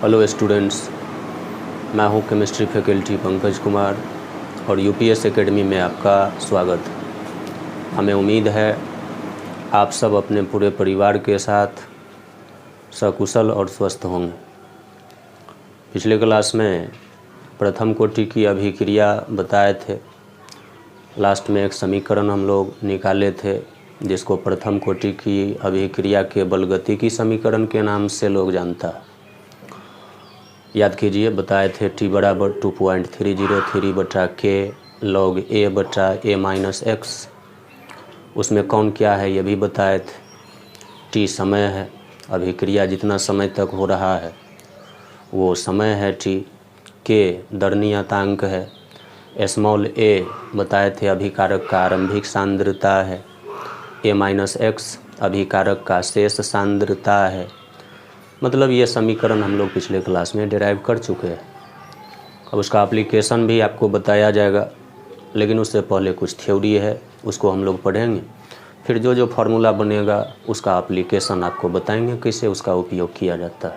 Hello students, मैं हूं chemistry faculty Pankaj Kumar और यूपीएस एकेडमी में आपका स्वागत। हमें उम्मीद है आप सब अपने पूरे परिवार के साथ सकुशल और स्वस्थ होंगे। पिछले क्लास में प्रथम कोटि की अभिक्रिया बताए थे। लास्ट में एक समीकरण हम लोग निकाले थे जिसको प्रथम कोटि की अभिक्रिया के बलगतिकी समीकरण के नाम से लोग जानता है। याद कीजिए, बताए थे t बराबर 2.303/k log a/a-x। उसमें कौन क्या है ये भी बताए थे। t समय है, अभिक्रिया जितना समय तक हो रहा है वो समय है t। k दरनीयतांक है। स्मॉल a बताए थे अभिकारक का आरंभिक सांद्रता है। a-x अभिकारक का शेष सांद्रता है। मतलब ये समीकरण हम लोग पिछले क्लास में डिराइव कर चुके हैं। अब उसका एप्लीकेशन भी आपको बताया जाएगा, लेकिन उससे पहले कुछ थ्योरी है उसको हम लोग पढ़ेंगे। फिर जो जो फार्मूला बनेगा उसका एप्लीकेशन आपको बताएंगे कैसे उसका उपयोग किया जाता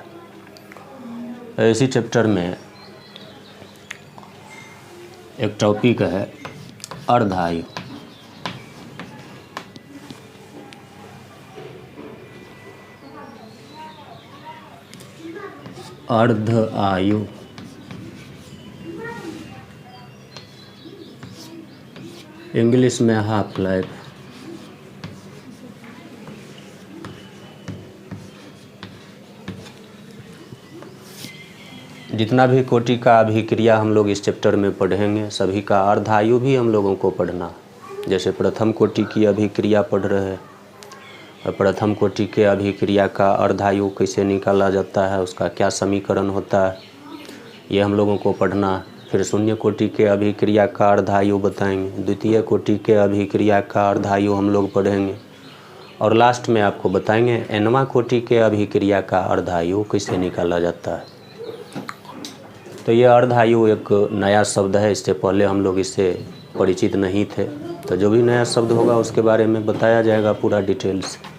है। इसी चैप्टर में एक टॉपिक है अर्धायु। अर्ध आयु इंग्लिश में हाफ लाइफ। जितना भी कोटि का अभिक्रिया हम लोग इस चैप्टर में पढ़ेंगे सभी का अर्धायु भी हम लोगों को पढ़ना। जैसे प्रथम कोटि की अभिक्रिया पढ़ रहे हैं, प्रथम कोटि के अभिक्रिया का अर्धायु कैसे निकाला जाता है, उसका क्या समीकरण होता है, ये हम लोगों को पढ़ना। फिर शून्य कोटि के अभिक्रिया का अर्धायु बताएंगे। द्वितीय कोटि के अभिक्रिया का अर्धायु हम लोग पढ़ेंगे और लास्ट में आपको बताएंगे nवां कोटि के अभिक्रिया का अर्धायु कैसे निकाला जाता है। तो ये अर्धायु एक नया शब्द है, इससे पहले हम लोग इससे परिचित नहीं थे। तो जो भी नया शब्द होगा उसके बारे में बताया जाएगा पूरा डिटेल से।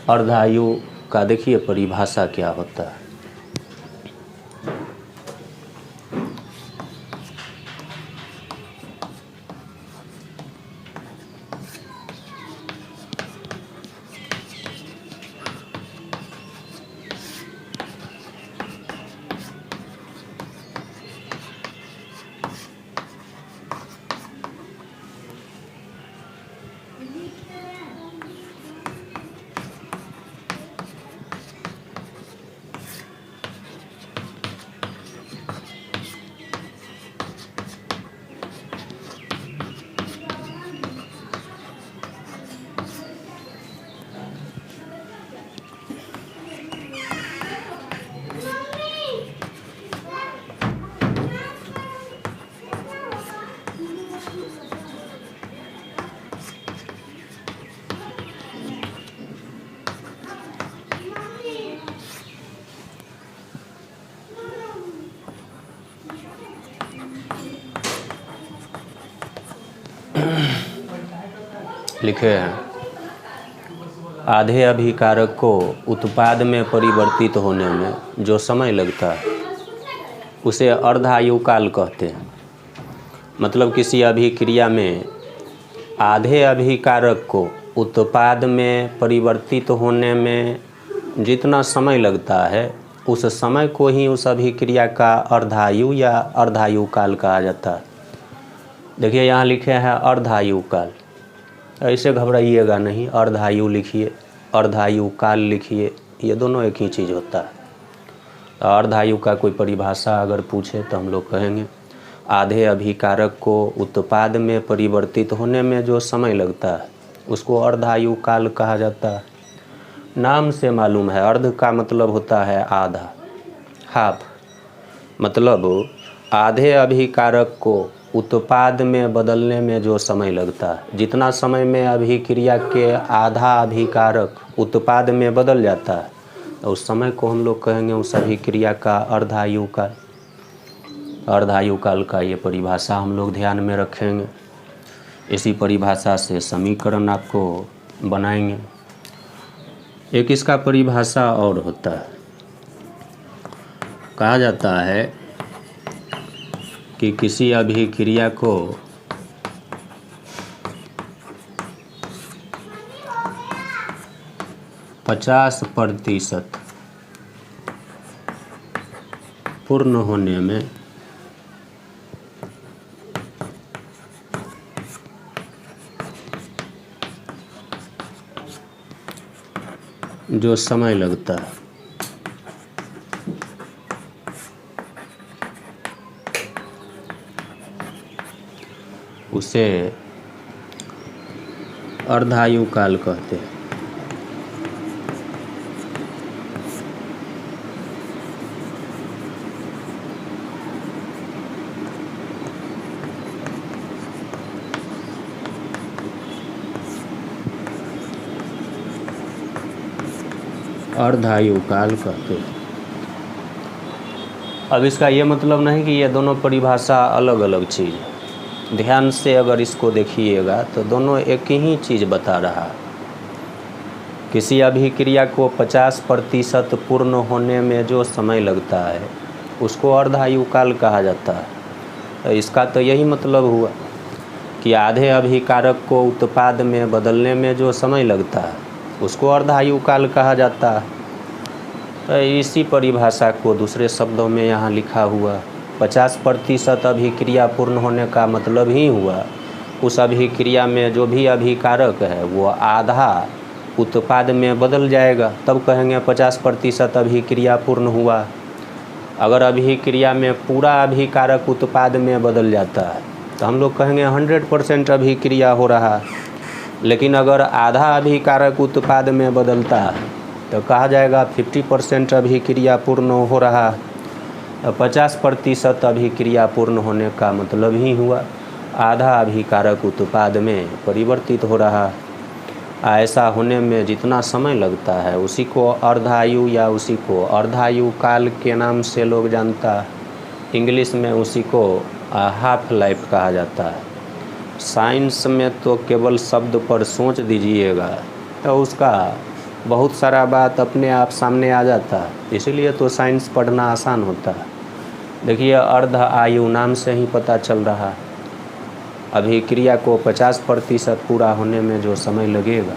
अर्धायु का देखिए परिभाषा क्या होता है। लिखे हैं, आधे अभिकारक को उत्पाद में परिवर्तित होने में जो समय लगता है उसे अर्धायु काल कहते हैं। मतलब किसी अभिक्रिया में आधे अभिकारक को उत्पाद में परिवर्तित होने में जितना समय लगता है उस समय को ही उस अभिक्रिया का अर्धायु या अर्धायु काल कहा जाता है। देखिए यहाँ लिखे हैं अर्धायु काल, ऐसे घबराइएगा नहीं, अर्धायु लिखिए, अर्धायु काल लिखिए, ये दोनों एक ही चीज़ होता है। अर्धायु का कोई परिभाषा अगर पूछे तो हम लोग कहेंगे आधे अभिकारक को उत्पाद में परिवर्तित होने में जो समय लगता है उसको अर्धायु काल कहा जाता है। नाम से मालूम है, अर्ध का मतलब होता है आधा, हाफ। मतलब आधे अभिकारक को उत्पाद में बदलने में जो समय लगता है, जितना समय में अभिक्रिया के आधा अभिकारक उत्पाद में बदल जाता है तो उस समय को हम लोग कहेंगे उस अभिक्रिया का अर्धायु काल। अर्धायु काल का ये परिभाषा हम लोग ध्यान में रखेंगे। इसी परिभाषा से समीकरण आपको बनाएंगे। एक इसका परिभाषा और होता है, कहा जाता है कि किसी अभिक्रिया को पचास % पूर्ण होने में जो समय लगता है उसे अर्धायु काल कहते हैं। अर्धायु काल कहते हैं। अब इसका ये मतलब नहीं कि ये दोनों परिभाषा अलग अलग चीज़ है। ध्यान से अगर इसको देखिएगा तो दोनों एक ही चीज़ बता रहा है। किसी अभिक्रिया को 50% पूर्ण होने में जो समय लगता है उसको अर्धायु काल कहा जाता है। तो इसका तो यही मतलब हुआ कि आधे अभिकारक को उत्पाद में बदलने में जो समय लगता है उसको अर्धायु काल कहा जाता है। तो इसी परिभाषा को दूसरे शब्दों में यहाँ लिखा हुआ 50% अभिक्रिया पूर्ण होने का मतलब ही हुआ उस अभिक्रिया में जो भी अभिकारक है वो आधा उत्पाद में बदल जाएगा, तब कहेंगे 50% अभिक्रिया पूर्ण हुआ। अगर अभिक्रिया में पूरा अभिकारक उत्पाद में बदल जाता है तो हम लोग कहेंगे 100% अभिक्रिया हो रहा है। लेकिन अगर आधा अभिकारक उत्पाद में बदलता है तो कहा जाएगा 50% अभिक्रिया पूर्ण हो रहा है। 50% अभिक्रिया पूर्ण होने का मतलब ही हुआ आधा अभिकारक उत्पाद में परिवर्तित हो रहा है। ऐसा होने में जितना समय लगता है उसी को अर्धायु या उसी को अर्धायु काल के नाम से लोग जानता है। इंग्लिश में उसी को हाफ लाइफ कहा जाता है। साइंस में तो केवल शब्द पर सोच दीजिएगा तो उसका बहुत सारा बात अपने आप सामने आ जाता है। इसीलिए तो साइंस पढ़ना आसान होता है। देखिए अर्ध आयु नाम से ही पता चल रहा है अभिक्रिया को 50% पूरा होने में जो समय लगेगा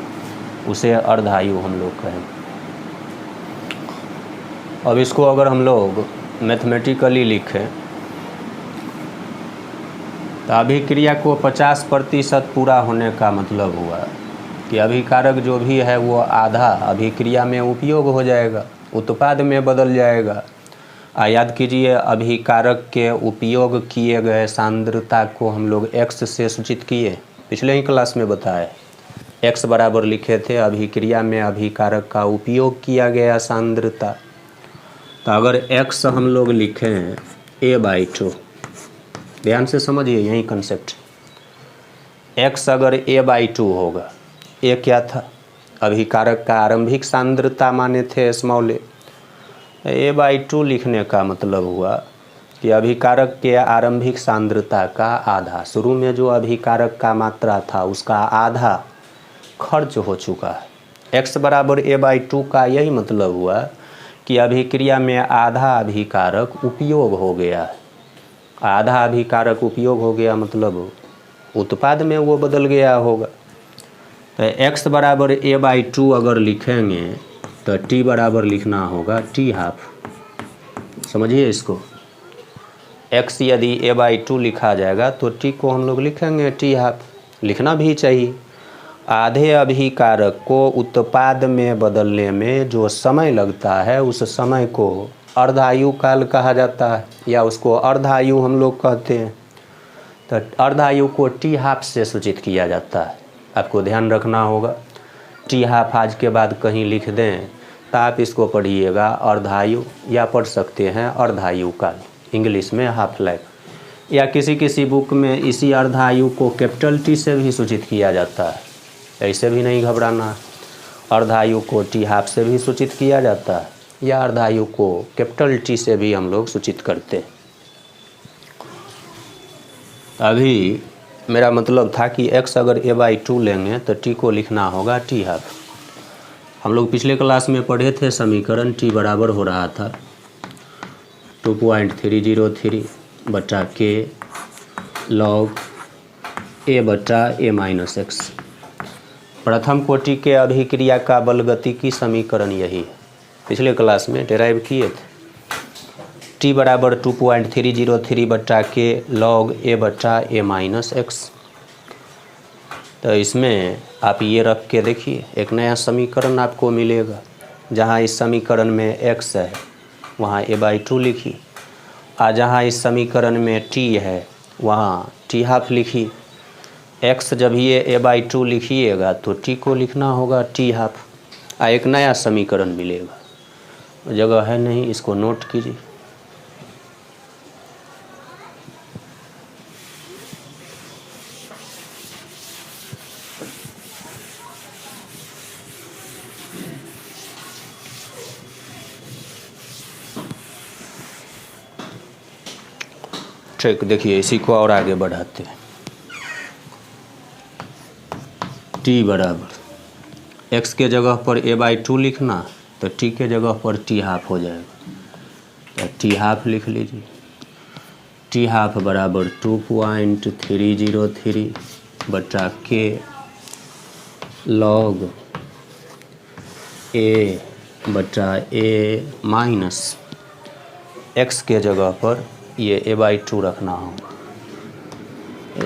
उसे अर्धायु हम लोग कहें। अब इसको अगर हम लोग मैथमेटिकली लिखें तो अभिक्रिया को 50% पूरा होने का मतलब हुआ कि अभिकारक जो भी है वो आधा अभिक्रिया में उपयोग हो जाएगा, उत्पाद में बदल जाएगा। याद कीजिए अभिकारक के उपयोग किए गए सांद्रता को हम लोग x से सूचित किए, पिछले ही क्लास में बताए। x बराबर लिखे थे अभिक्रिया में अभिकारक का उपयोग किया गया सांद्रता। तो अगर x हम लोग लिखें a/2, ध्यान से समझिए यही कंसेप्ट। x अगर a/2 होगा, a क्या था? अभिकारक का आरंभिक सांद्रता माने थे स्मॉल a। a/2 लिखने का मतलब हुआ कि अभिकारक के आरंभिक सांद्रता का आधा, शुरू में जो अभिकारक का मात्रा था उसका आधा खर्च हो चुका है। x बराबर a/2 का यही मतलब हुआ कि अभिक्रिया में आधा अभिकारक उपयोग हो गया है। आधा अभिकारक उपयोग हो गया मतलब उत्पाद में वो बदल गया होगा। तो x बराबर a/2 अगर लिखेंगे तो t बराबर लिखना होगा t½ समझिए इसको। x यदि a/2 लिखा जाएगा तो t को हम लोग लिखेंगे t½ लिखना भी चाहिए। आधे अभिकारक को उत्पाद में बदलने में जो समय लगता है उस समय को अर्धायु काल कहा जाता है या उसको अर्धायु हम लोग कहते हैं। तो अर्धायु को t½ से सूचित किया जाता है। आपको ध्यान रखना होगा, t½ आज के बाद कहीं लिख दें तो आप इसको पढ़िएगा अर्धायु या पढ़ सकते हैं अर्धायु काल, इंग्लिश में हाफ लाइफ। या किसी बुक में इसी अर्धायु को कैपिटल T से भी सूचित किया जाता है, ऐसे भी नहीं घबराना। अर्धायु को t½ से भी सूचित किया जाता है या अर्धायु को कैपिटल T से भी हम लोग सूचित करते हैं। अभी मेरा मतलब था कि x अगर a/2 लेंगे तो t को लिखना होगा t½ हम लोग पिछले क्लास में पढ़े थे समीकरण t बराबर हो रहा था 2.303 बटा के लॉग ए बटा ए माइनस एक्स। प्रथम कोटि के अभिक्रिया का बलगतिकी समीकरण यही है, पिछले क्लास में डेराइव किए थे। टी बराबर 2.303 बटा के लॉग ए बटा ए माइनस एक्स। तो इसमें आप ये रख के देखिए, एक नया समीकरण आपको मिलेगा। जहाँ इस समीकरण में x है वहाँ a/2 लिखी, और जहाँ इस समीकरण में t है वहाँ t हाफ लिखी। x जब ये a/2 लिखिएगा तो t को लिखना होगा t हाफ, एक नया समीकरण मिलेगा। जगह है नहीं, इसको नोट कीजिए। ठीक, देखिए इसी को और आगे बढ़ाते हैं। t बराबर x के जगह पर a/2 लिखना, तो t के जगह पर t हाफ हो जाएगा। तो t हाफ लिख लीजिए। t हाफ बराबर 2.303 बटा के लॉग a बटा a माइनस x के जगह पर ये a/2 रखना होगा,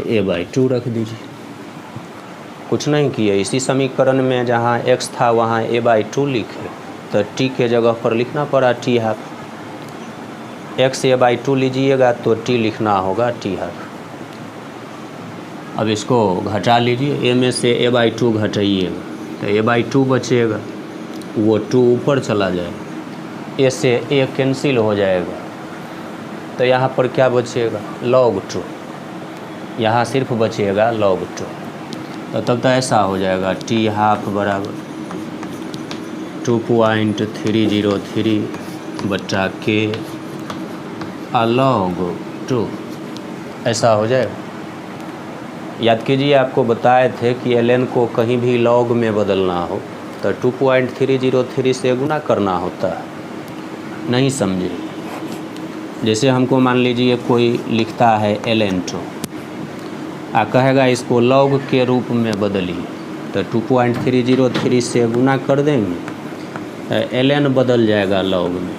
a/2 रख दीजिए। कुछ नहीं किए, इसी समीकरण में जहाँ x था वहाँ a/2 लिखे, तो t के जगह पर लिखना पड़ा t हाफ। x a/2 लीजिएगा तो t लिखना होगा t हाफ। अब इसको घटा लीजिए, a में से a/2 घटाइएगा तो a/2 बचेगा, वो 2 ऊपर चला जाएगा, a से a कैंसिल हो जाएगा, तो यहाँ पर क्या बचेगा log 2, यहाँ सिर्फ बचेगा log 2। तो तब तो ऐसा हो जाएगा t हाफ बराबर 2.303 बटा के log 2, ऐसा हो जाएगा। याद कीजिए, आपको बताए थे कि ln को कहीं भी log में बदलना हो तो 2.303 से गुना करना होता है, नहीं समझे। जैसे हमको मान लीजिए कोई लिखता है ln2, कहेगा इसको log के रूप में बदलिए, तो 2.303 से गुना कर देंगे, ln बदल जाएगा log में।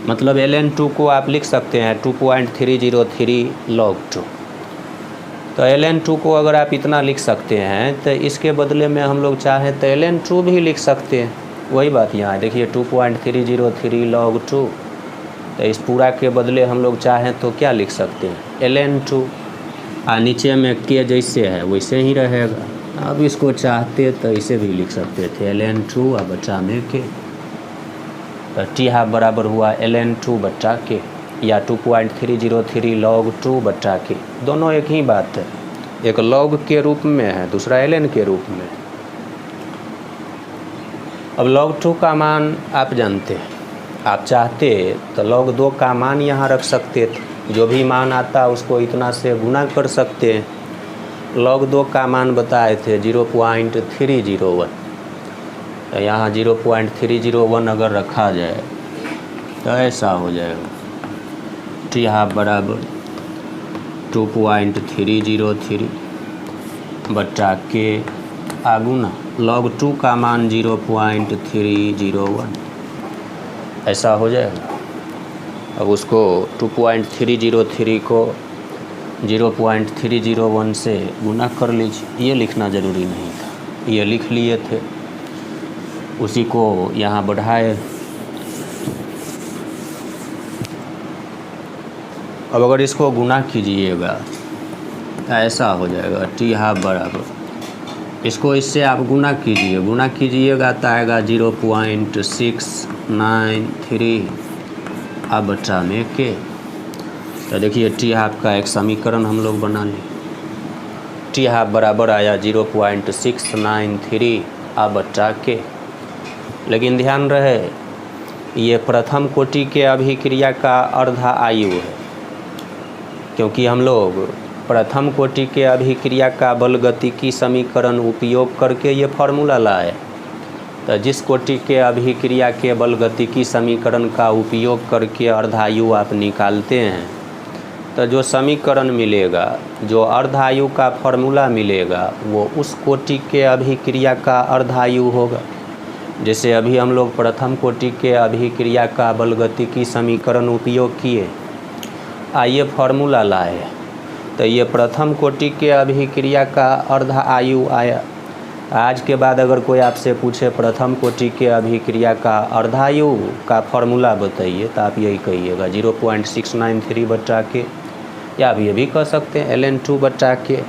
मतलब ln2 को आप लिख सकते हैं 2.303 log 2। तो ln2 को अगर आप इतना लिख सकते हैं तो इसके बदले में हम लोग चाहें तो ln2 भी लिख सकते हैं। वही बात यहाँ देखिए 2.303 log 2, तो इस पूरा के बदले हम लोग चाहें तो क्या लिख सकते हैं ln2, नीचे में के जैसे है वैसे ही रहेगा। अब इसको चाहते तो इसे भी लिख सकते थे ln2 और बचा में के, तो t हाफ बराबर हुआ ln2 बटा के, या 2.303 log 2 बटा के। दोनों एक ही बात है, एक log के रूप में है, दूसरा ln के रूप में। अब log 2 का मान आप जानते हैं, आप चाहते तो log 2 का मान यहाँ रख सकते थे, जो भी मान आता उसको इतना से गुना कर सकते हैं। log 2 का मान बताए थे 0.301, तो यहाँ 0.301 अगर रखा जाए तो ऐसा हो जाएगा t हाफ बराबर 2.303 बटा के आगुना log 2 का मान 0.301, ऐसा हो जाएगा। अब उसको 2.303 को 0.301 से गुना कर लीजिए। ये लिखना ज़रूरी नहीं था, ये लिख लिए थे, उसी को यहाँ बढ़ाए। अब अगर इसको गुना कीजिएगा ऐसा हो जाएगा t हाफ बराबर, इसको इससे आप गुना कीजिएगा तो आएगा 0.693 अब बचा में के। तो देखिए t हाफ का एक समीकरण हम लोग बना लिए, t हाफ बराबर आया 0.693 अब बचा के। लेकिन ध्यान रहे ये प्रथम कोटि के अभिक्रिया का अर्धा आयु है, क्योंकि हम लोग प्रथम कोटि के अभिक्रिया का बलगतिकी समीकरण उपयोग करके ये फार्मूला लाए। तो जिस कोटि के अभिक्रिया के बल गतिकी समीकरण का उपयोग करके अर्धायु आप निकालते हैं, तो जो समीकरण मिलेगा, जो अर्धायु का फॉर्मूला मिलेगा, वो उस कोटि के अभिक्रिया का अर्धायु होगा। जैसे अभी हम लोग प्रथम कोटि के अभिक्रिया का बल गतिकी समीकरण उपयोग किए, आइए फॉर्मूला लाए, तो ये प्रथम कोटि के अभिक्रिया का अर्धायु आया। आज के बाद अगर कोई आपसे पूछे प्रथम कोटि के अभिक्रिया का अर्धायु का फॉर्मूला बताइए, तो आप यही कहिएगा 0.693 बटा के, या आप ये भी कह सकते हैं ln2 बटा के।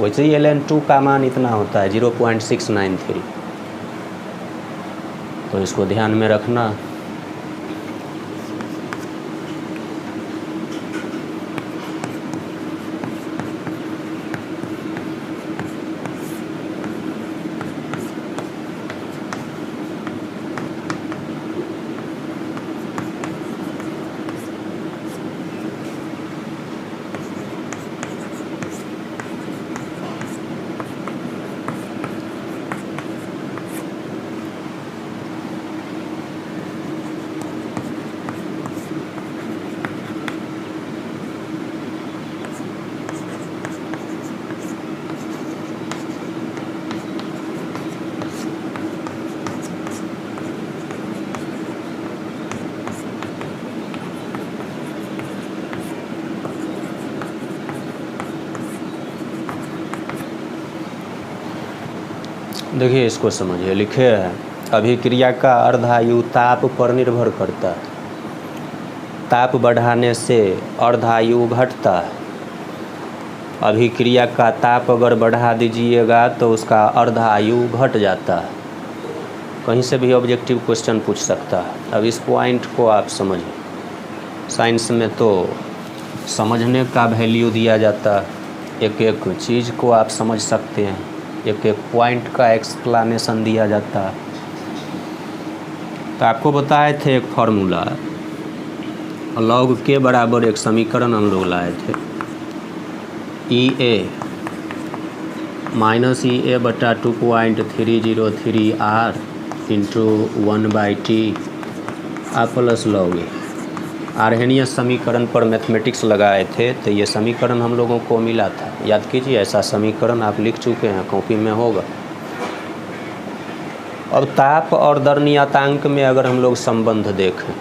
वैसे ही ln2 का मान इतना होता है 0.693, तो इसको ध्यान में रखना। देखिए इसको समझिए, लिखे है अभिक्रिया का अर्धायु ताप पर निर्भर करता है। ताप बढ़ाने से अर्धायु घटता है। अभिक्रिया का ताप अगर बढ़ा दीजिएगा तो उसका अर्धायु घट जाता है। कहीं से भी ऑब्जेक्टिव क्वेश्चन पूछ सकता है। अब इस पॉइंट को आप समझिए। साइंस में तो समझने का वैल्यू दिया जाता है, एक एक चीज़ को आप समझ सकते हैं, एक एक पॉइंट का एक्सप्लेनेशन दिया जाता है। तो आपको बताए थे एक फार्मूला, लॉग के बराबर एक समीकरण हम लोग लाए थे, EA माइनस EA बटा 2.303 R इंटू 1/T आ प्लस लॉग ए। आर्हेनियस समीकरण पर मैथमेटिक्स लगाए थे, तो ये समीकरण हम लोगों को मिला था। याद कीजिए, ऐसा समीकरण आप लिख चुके हैं, कॉपी में होगा। अब ताप और दर नियतांक में अगर हम लोग संबंध देखें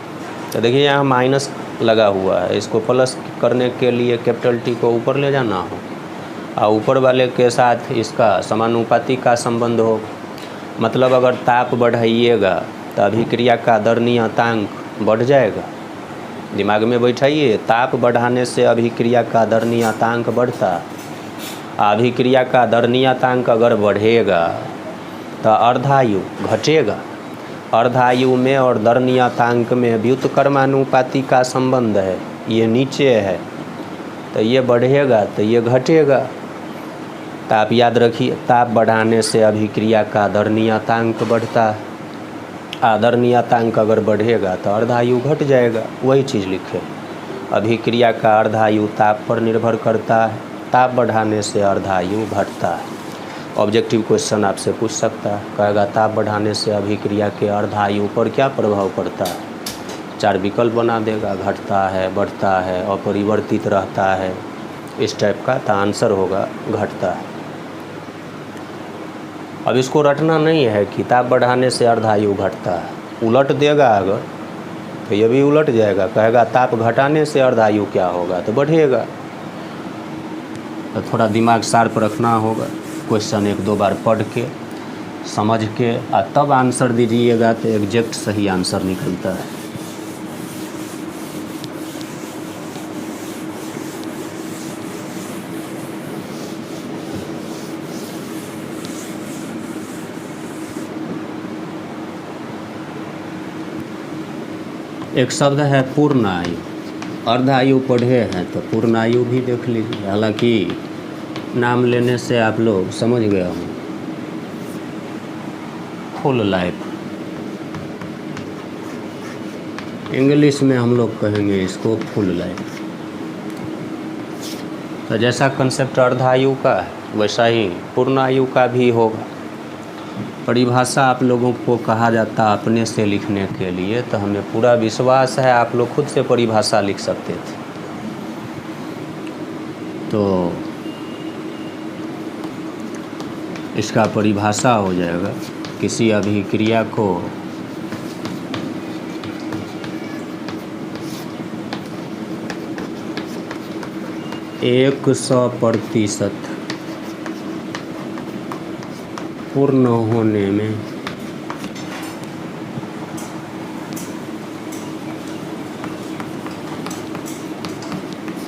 तो देखिए यहाँ माइनस लगा हुआ है, इसको प्लस करने के लिए कैपिटल T को ऊपर ले जाना हो और ऊपर वाले के साथ इसका समानुपाती का संबंध हो। मतलब अगर ताप बढ़ाइएगा तो अभिक्रिया का दर नियतांक बढ़ जाएगा। दिमाग में बैठाइए, ताप बढ़ाने से अभिक्रिया का दर नियतांक बढ़ता। अभिक्रिया का दर नियतांक अगर बढ़ेगा तो अर्धायु घटेगा। अर्धायु में और दर नियतांक में व्युत्क्रमानुपाती का संबंध है, ये नीचे है तो ये बढ़ेगा तो ये घटेगा। तो आप याद रखिए, ताप बढ़ाने से अभिक्रिया का दर नियतांक बढ़ता है। दर नियतांक अगर बढ़ेगा तो अर्धायु घट जाएगा। वही चीज़ लिखे, अभिक्रिया का अर्धायु ताप पर निर्भर करता है, ताप बढ़ाने से अर्धायु घटता है। ऑब्जेक्टिव क्वेश्चन आपसे पूछ सकता है, कहेगा ताप बढ़ाने से अभिक्रिया के अर्धायु पर क्या प्रभाव पड़ता है। 4 विकल्प बना देगा, घटता है, बढ़ता है, अपरिवर्तित रहता है, इस टाइप का। तो आंसर होगा घटता है। अब इसको रटना नहीं है कि ताप बढ़ाने से अर्धायु घटता है, उलट देगा अगर तो ये भी उलट जाएगा, कहेगा ताप घटाने से अर्धायु क्या होगा, तो बढ़ेगा। तो थोड़ा दिमाग शार्प रखना होगा, क्वेश्चन 1-2 बार पढ़ के समझ के तब आंसर दीजिएगा तो एग्जैक्ट सही आंसर निकलता है। एक शब्द है पूर्ण आयु। अर्धायु पढ़े हैं तो पूर्ण आयु भी देख लीजिए। हालांकि नाम लेने से आप लोग समझ गए होंगे, फुल लाइफ इंग्लिश में हम लोग कहेंगे इसको फुल लाइफ। तो जैसा कंसेप्ट अर्धायु का है वैसा ही पूर्ण आयु का भी होगा। परिभाषा आप लोगों को कहा जाता अपने से लिखने के लिए, तो हमें पूरा विश्वास है आप लोग खुद से परिभाषा लिख सकते थे। तो इसका परिभाषा हो जाएगा, किसी अभिक्रिया को एक 100% पूर्ण होने में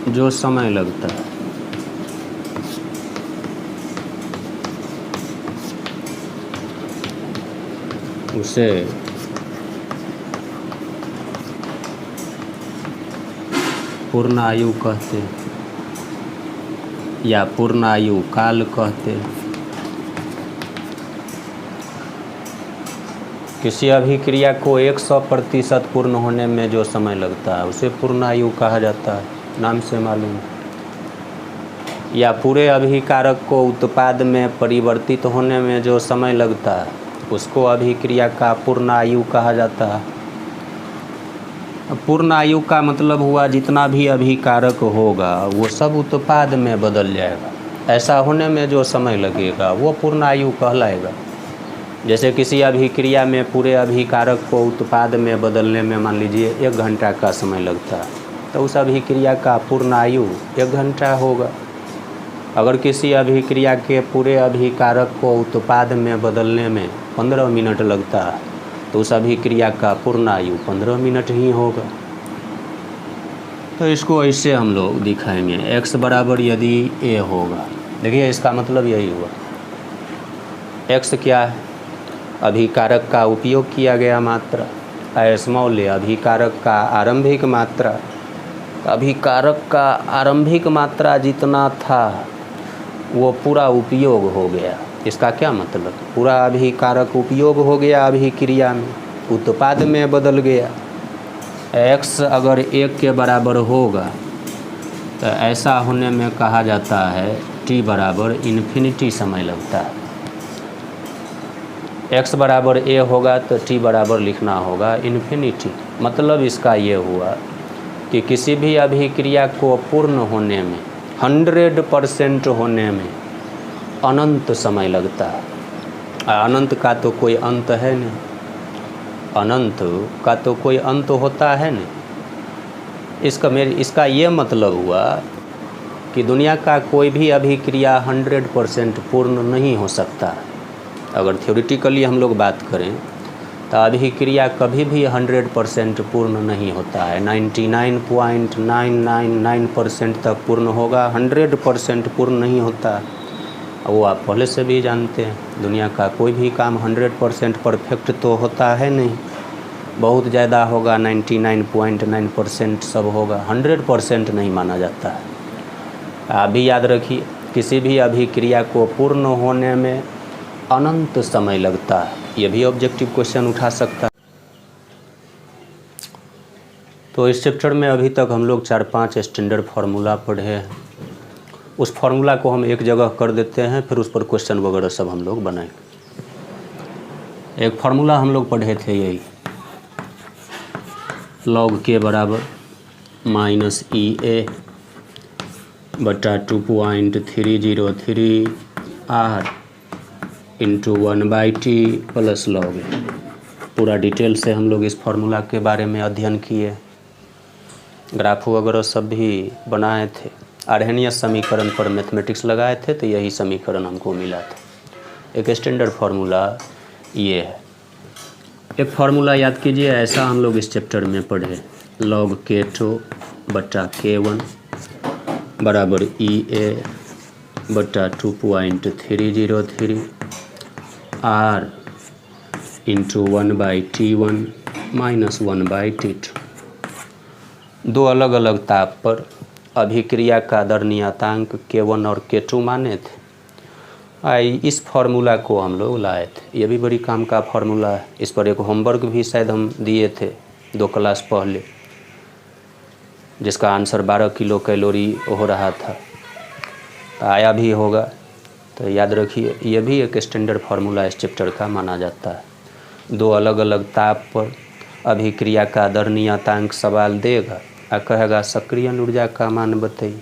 जो समय लगता है उसे पूर्ण आयु कहते हैं या पूर्ण आयु काल कहते हैं। किसी अभिक्रिया को 100% पूर्ण होने में जो समय लगता है उसे पूर्ण आयु कहा जाता है, नाम से मालूम है। या पूरे अभिकारक को उत्पाद में परिवर्तित होने में जो समय लगता है उसको अभिक्रिया का पूर्ण आयु कहा जाता है। पूर्ण आयु का मतलब हुआ जितना भी अभिकारक होगा वो सब उत्पाद में बदल जाएगा, ऐसा होने में जो समय लगेगा वो पूर्ण आयु कहलाएगा। जैसे किसी अभिक्रिया में पूरे अभिकारक को उत्पाद में बदलने में मान लीजिए 1 घंटा का समय लगता है, तो उस अभिक्रिया का पूर्ण आयु 1 घंटा होगा। अगर किसी अभिक्रिया के पूरे अभिकारक को उत्पाद में बदलने में 15 मिनट लगता है, तो उस अभिक्रिया का पूर्ण आयु 15 मिनट ही होगा। तो इसको ऐसे हम लोग दिखाएंगे, x बराबर यदि a होगा, देखिए इसका मतलब यही हुआ। x क्या है? अभिकारक का उपयोग किया गया मात्रा, स्मॉल a अभिकारक का आरंभिक मात्रा। अभिकारक का आरंभिक मात्रा जितना था वो पूरा उपयोग हो गया। इसका क्या मतलब? पूरा अभिकारक उपयोग हो गया अभिक्रिया में, उत्पाद में बदल गया। x अगर 1 के बराबर होगा तो ऐसा होने में कहा जाता है t बराबर इन्फिनिटी समय लगता है। x बराबर a होगा तो t बराबर लिखना होगा इन्फिनिटी। मतलब इसका ये हुआ कि किसी भी अभिक्रिया को पूर्ण होने में 100% होने में अनंत समय लगता है। अनंत का तो कोई अंत है नहीं, अनंत का तो कोई अंत होता है नहीं। इसका ये मतलब हुआ कि दुनिया का कोई भी अभिक्रिया 100% पूर्ण नहीं हो सकता। अगर थ्योरेटिकली हम लोग बात करें तो अभिक्रिया कभी भी 100% पूर्ण नहीं होता है। 99.999% तक पूर्ण होगा, 100% पूर्ण नहीं होता। वो आप पहले से भी जानते हैं, दुनिया का कोई भी काम 100% परफेक्ट तो होता है नहीं। बहुत ज़्यादा होगा, 99.9% सब होगा, 100% नहीं माना जाता है। आप भी याद रखिए, किसी भी अभिक्रिया को पूर्ण होने में अनंत समय लगता है। ये भी ऑब्जेक्टिव क्वेश्चन उठा सकता है। तो इस चैप्टर में अभी तक हम लोग 4-5 स्टैंडर्ड फार्मूला पढ़े हैं। उस फार्मूला को हम एक जगह कर देते हैं, फिर उस पर क्वेश्चन वगैरह सब हम लोग बनाएंगे। एक फार्मूला हम लोग पढ़े थे यही, log k बराबर -EA बटा 2.303 R into 1/t plus log a। पूरा डिटेल से हम लोग इस फार्मूला के बारे में अध्ययन किए, ग्राफ वगैरह सब भी बनाए थे। अर्हेनियस समीकरण पर मैथमेटिक्स लगाए थे तो यही समीकरण हमको मिला था। एक स्टैंडर्ड फार्मूला ये है। एक फार्मूला याद कीजिए, ऐसा हम लोग इस चैप्टर में पढ़े, log k2 बटा k1 बराबर EA बटा 2.303 R into 1/T1 minus 1/T2। दो अलग अलग ताप पर अभिक्रिया का दर नियतांक K1 और K2 माने थे। इस फार्मूला को हम लोग लाए थे। ये भी बड़ी काम का फार्मूला है। इस पर एक होमवर्क भी शायद हम दिए थे 2 क्लास पहले, जिसका आंसर 12 किलो कैलोरी हो रहा था, आया भी होगा। तो याद रखिए, ये भी एक स्टैंडर्ड फार्मूला इस चैप्टर का माना जाता है। दो अलग अलग ताप पर अभिक्रिया का दर नियतांक सवाल देगा और कहेगा सक्रिय ऊर्जा का मान बताइए,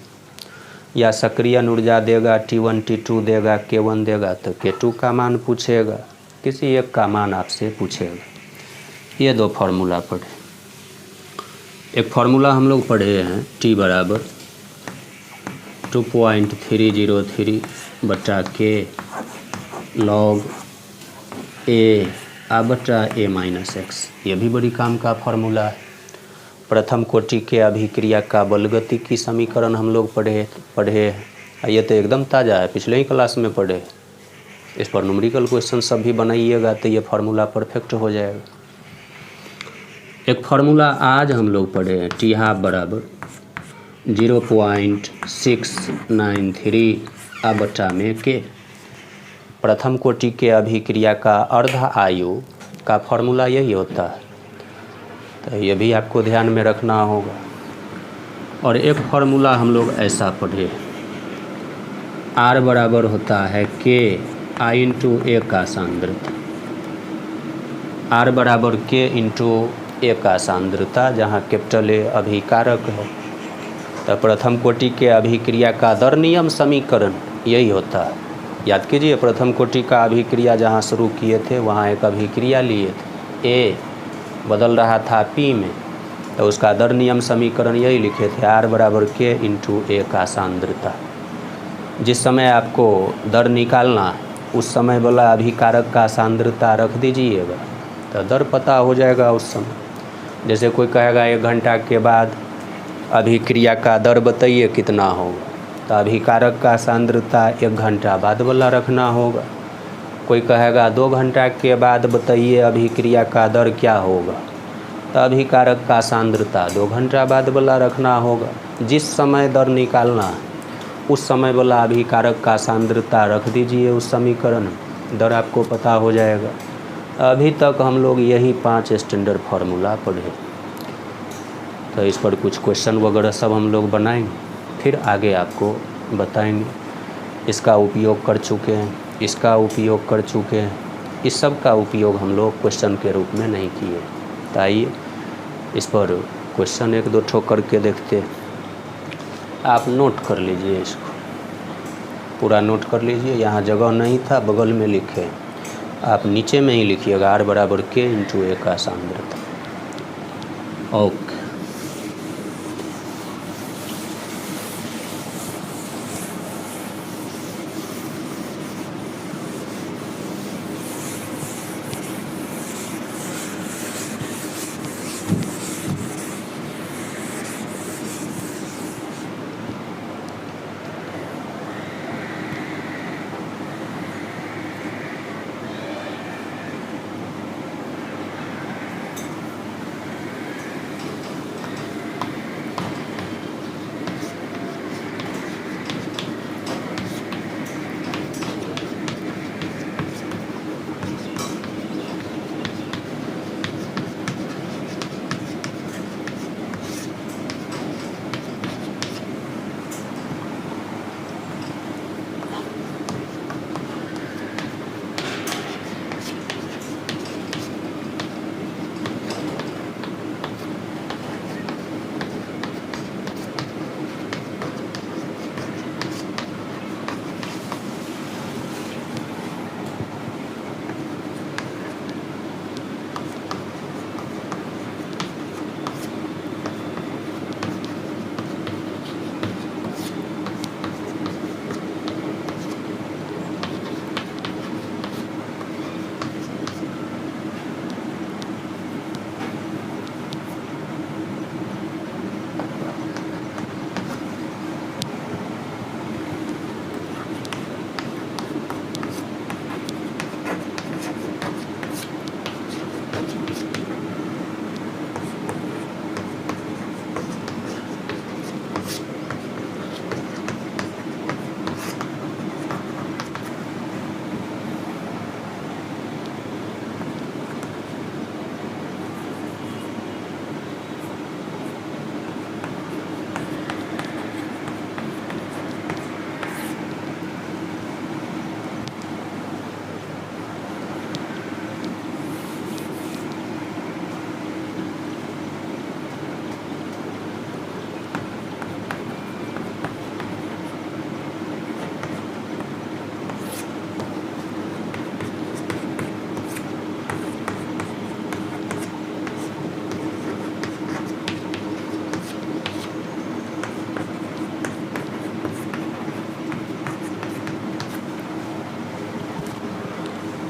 या सक्रिय ऊर्जा देगा T1 T2 देगा K1 देगा तो K2 का मान पूछेगा, किसी एक का मान आपसे पूछेगा। ये दो फार्मूला पढ़े। एक फार्मूला हम लोग पढ़े हैं T बराबर 2.303 बटा K log A बटा A माइनस x। ये भी बड़ी काम का फार्मूला है। प्रथम कोटि के अभिक्रिया का बलगति की समीकरण हम लोग पढ़े। ये तो एकदम ताज़ा है, पिछले ही क्लास में पढ़े। इस पर न्यूमेरिकल क्वेश्चन सब भी बनाइएगा तो ये फार्मूला परफेक्ट हो जाएगा। एक फार्मूला आज हम लोग पढ़े हैं T हाफ बराबर 0.693 बटा में K। प्रथम कोटि के अभिक्रिया का अर्ध आयु का फार्मूला यही होता है, तो ये भी आपको ध्यान में रखना होगा। और एक फार्मूला हम लोग ऐसा पढ़े, R बराबर होता है K I इंटू A का सांद्रता। R बराबर K इंटू A का सांद्रता, जहाँ कैपिटल A अभिकारक है। तो प्रथम कोटि के अभिक्रिया का दर नियम समीकरण यही होता है। याद कीजिए, प्रथम कोटि का अभिक्रिया जहाँ शुरू किए थे वहाँ एक अभिक्रिया लिए थे, A बदल रहा था P में, तो उसका दर नियम समीकरण यही लिखे थे, R बराबर K इंटू A का सांद्रता। जिस समय आपको दर निकालना उस समय वाला अभिकारक का सांद्रता रख दीजिएगा तो दर पता हो जाएगा उस समय। जैसे कोई कहेगा 1 घंटा के बाद अभिक्रिया का दर बताइए कितना होगा, तो अभिकारक का सांद्रता 1 घंटा बाद वाला रखना होगा। कोई कहेगा 2 घंटा के बाद बताइए अभिक्रिया का दर क्या होगा, तो अभिकारक का सांद्रता 2 घंटा बाद वाला रखना होगा। जिस समय दर निकालना है उस समय वाला अभिकारक का सांद्रता रख दीजिए उस समीकरण, दर आपको पता हो जाएगा। अभी तक हम लोग यही 5 स्टैंडर्ड फार्मूला पढ़े, तो इस पर कुछ क्वेश्चन वगैरह सब हम लोग बनाएंगे, फिर आगे आपको बताएंगे। इसका उपयोग कर चुके हैं, इसका उपयोग कर चुके हैं, इस सब का उपयोग हम लोग क्वेश्चन के रूप में नहीं किए। तो आइए इस पर क्वेश्चन 1-2 ठो करके देखते हैं। आप नोट कर लीजिए, इसको पूरा नोट कर लीजिए। यहाँ जगह नहीं था, बगल में लिखे, आप नीचे में ही लिखिएगा R बराबर K इंटू A का सांद्रता। ओके,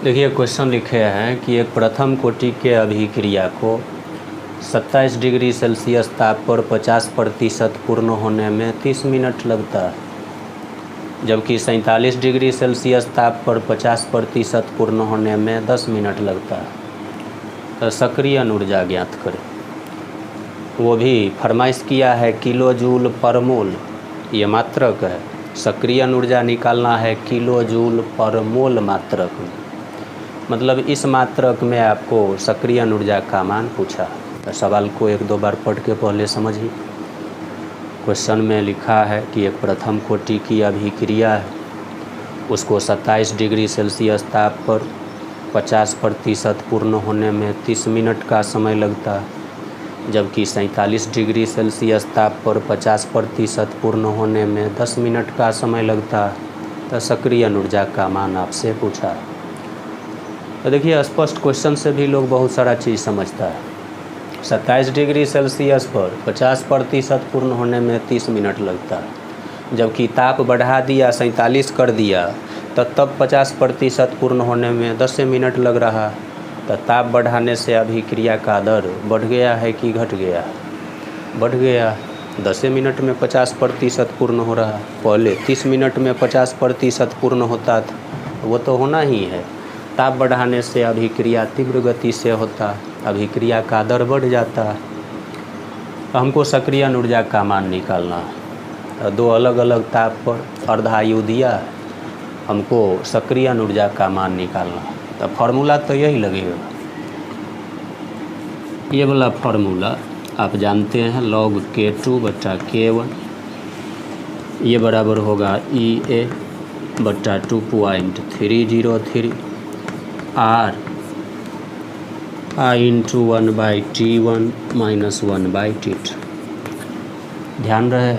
देखिए क्वेश्चन लिखे हैं कि एक प्रथम कोटि के अभिक्रिया को 27 डिग्री सेल्सियस ताप पर 50% पूर्ण होने में 30 मिनट लगता है, जबकि 47 डिग्री सेल्सियस ताप पर 50% पूर्ण होने में 10 मिनट लगता है। तो सक्रिय ऊर्जा ज्ञात करें। वो भी फरमाइश किया है किलो जूल पर मोल, ये मात्रक है। सक्रिय ऊर्जा निकालना है किलो जूल पर मोल मात्रक में, मतलब इस मात्रक में आपको सक्रिय ऊर्जा का मान पूछा। तो सवाल को एक दो बार पढ़ के पहले समझिए। क्वेश्चन में लिखा है कि एक प्रथम कोटि की अभिक्रिया है, उसको 27 डिग्री सेल्सियस ताप पर 50% पूर्ण होने में 30 मिनट का समय लगता है, जबकि 47 डिग्री सेल्सियस ताप पर 50% पूर्ण होने में 10 मिनट का समय लगता है। तो सक्रिय ऊर्जा का मान आपसे पूछा है। तो देखिए स्पष्ट क्वेश्चन से भी लोग बहुत सारा चीज़ समझता है। 27 डिग्री सेल्सियस पर 50% पूर्ण होने में 30 मिनट लगता है, जबकि ताप बढ़ा दिया 47 कर दिया तो तब 50% पूर्ण होने में 10 मिनट लग रहा। तो ताप बढ़ाने से अभिक्रिया का दर बढ़ गया है कि घट गया? बढ़ गया। 10 मिनट में 50% पूर्ण हो रहा। पहले 30 मिनट में 50% पूर्ण होता था, वो तो होना ही है। ताप बढ़ाने से अभिक्रिया तीव्र गति से होता, अभिक्रिया का दर बढ़ जाता। हमको सक्रिय ऊर्जा का मान निकालना है। दो अलग अलग ताप पर अर्धायु दिया है, हमको सक्रिय ऊर्जा का मान निकालना है। तो फार्मूला तो यही लगेगा, ये वाला फार्मूला आप जानते हैं, log K2 बटा K1, ये बराबर होगा EA बटा 2.303 R I into 1/T1 minus 1/T2। ध्यान रहे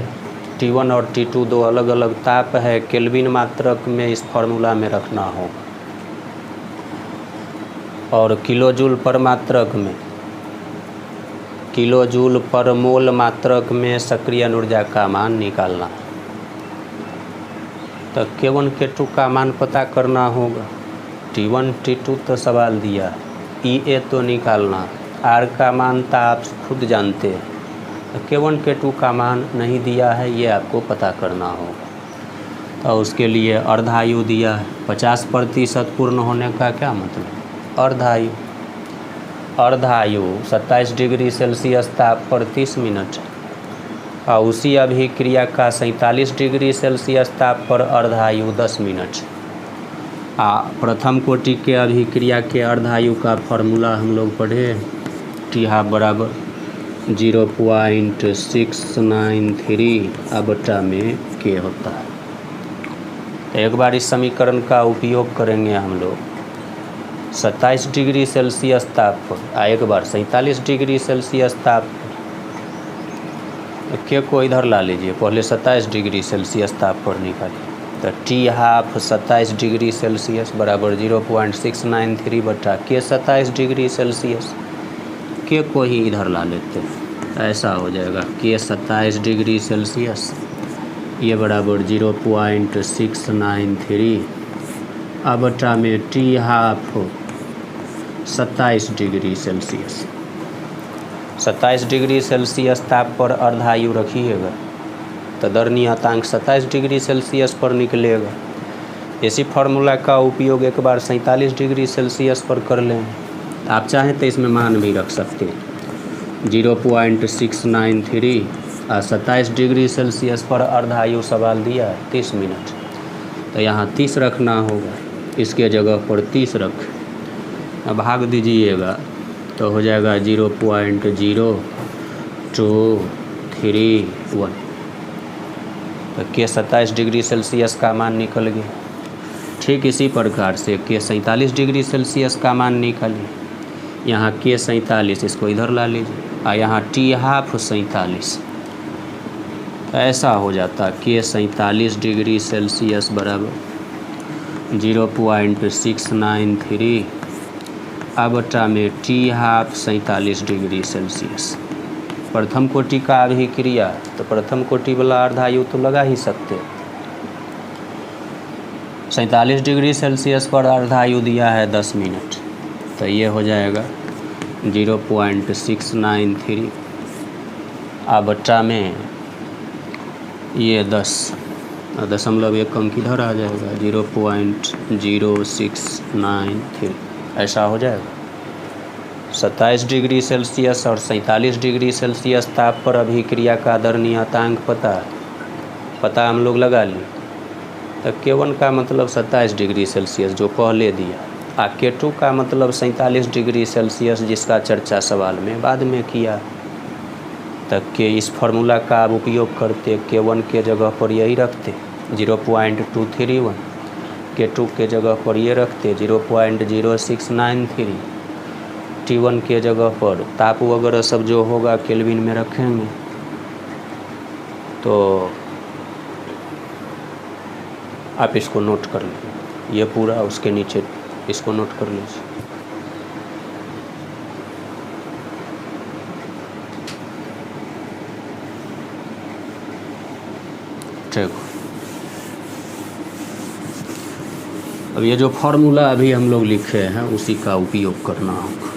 T1 और T2 दो अलग अलग ताप है, केल्विन मात्रक में इस फार्मूला में रखना होगा। और किलो जूल पर मात्रक में, किलो जूल पर मोल मात्रक में सक्रिय ऊर्जा का मान निकालना। तो K1 K2 का मान पता करना होगा। T1 T2 तो सवाल दिया, EA तो निकालना, R का मान तो आप खुद जानते हैं। तो K1 K2 का मान नहीं दिया है, ये आपको पता करना होगा। तो उसके लिए अर्धायु दिया है। 50% पूर्ण होने का क्या मतलब? अर्धायु। अर्धायु 27 डिग्री सेल्सियस ताप पर 30 मिनट, और उसी अभिक्रिया का 47 डिग्री सेल्सियस ताप पर अर्धायु 10 मिनट। प्रथम कोटि के अभिक्रिया के अर्धायु का फार्मूला हम लोग पढ़े, T½ बराबर 0.693 बटा में K होता है। तो एक बार इस समीकरण का उपयोग करेंगे हम लोग। 27 डिग्री सेल्सियस ताप पर, एक बार 47 डिग्री सेल्सियस ताप पर, K को इधर ला लीजिए, पहले 27 डिग्री सेल्सियस ताप पर निकालिए। तो T½ 27 डिग्री सेल्सियस बराबर 0.693 बटा K 27 डिग्री सेल्सियस। K को ही इधर ला लेते हैं, ऐसा हो जाएगा K 27 डिग्री सेल्सियस, ये बराबर 0.693 बटा में T½ 27 degree Celsius. 27 degree Celsius ताप पर अर्धायु रखिएगा तो दर नियतांक 27 डिग्री सेल्सियस पर निकलेगा। इसी फार्मूला का उपयोग एक बार 47 डिग्री सेल्सियस पर कर लें। आप चाहें तो इसमें मान भी रख सकते हैं, 0.693 और 27 डिग्री सेल्सियस पर अर्धायु सवाल दिया है 30 मिनट, तो यहाँ 30 रखना होगा, इसके जगह पर 30 रख, अब भाग दीजिएगा तो हो जाएगा 0.0231। तो K 27 डिग्री सेल्सियस का मान निकल गया। ठीक इसी प्रकार से K 47 डिग्री सेल्सियस का मान निकालिए। यहाँ K 47, इसको इधर ला लीजिए, और यहाँ T½ 47, ऐसा हो जाता K 47 डिग्री सेल्सियस बराबर 0.693 बटा में T½ 47 डिग्री सेल्सियस। प्रथम कोटि का अभिक्रिया, तो प्रथम कोटि वाला अर्धायु तो लगा ही सकते। 47 डिग्री सेल्सियस पर अर्धायु दिया है 10 मिनट, तो ये हो जाएगा 0.693 बट्टा में ये 10 दशमलव एक कम किधर आ जाएगा 0.0693, ऐसा हो जाएगा। 27 डिग्री सेल्सियस और 47 डिग्री सेल्सियस ताप पर अभिक्रिया का दर नियतांक पता हम लोग लगा लिए। तो K1 का मतलब 27 डिग्री सेल्सियस जो पहले दिया, K2 का मतलब 47 डिग्री सेल्सियस जिसका चर्चा सवाल में बाद में किया। तक के इस फार्मूला का आप उपयोग करते K1 के जगह पर यही रखते 0.231, K2 के जगह पर ये रखते 0.0693, T1 के जगह पर ताप वगैरह सब जो होगा केल्विन में रखेंगे। तो आप इसको नोट कर लीजिए, ये पूरा उसके नीचे इसको नोट कर लीजिए। ठीक, अब ये जो फॉर्मूला अभी हम लोग लिखे हैं उसी का उपयोग करना होगा।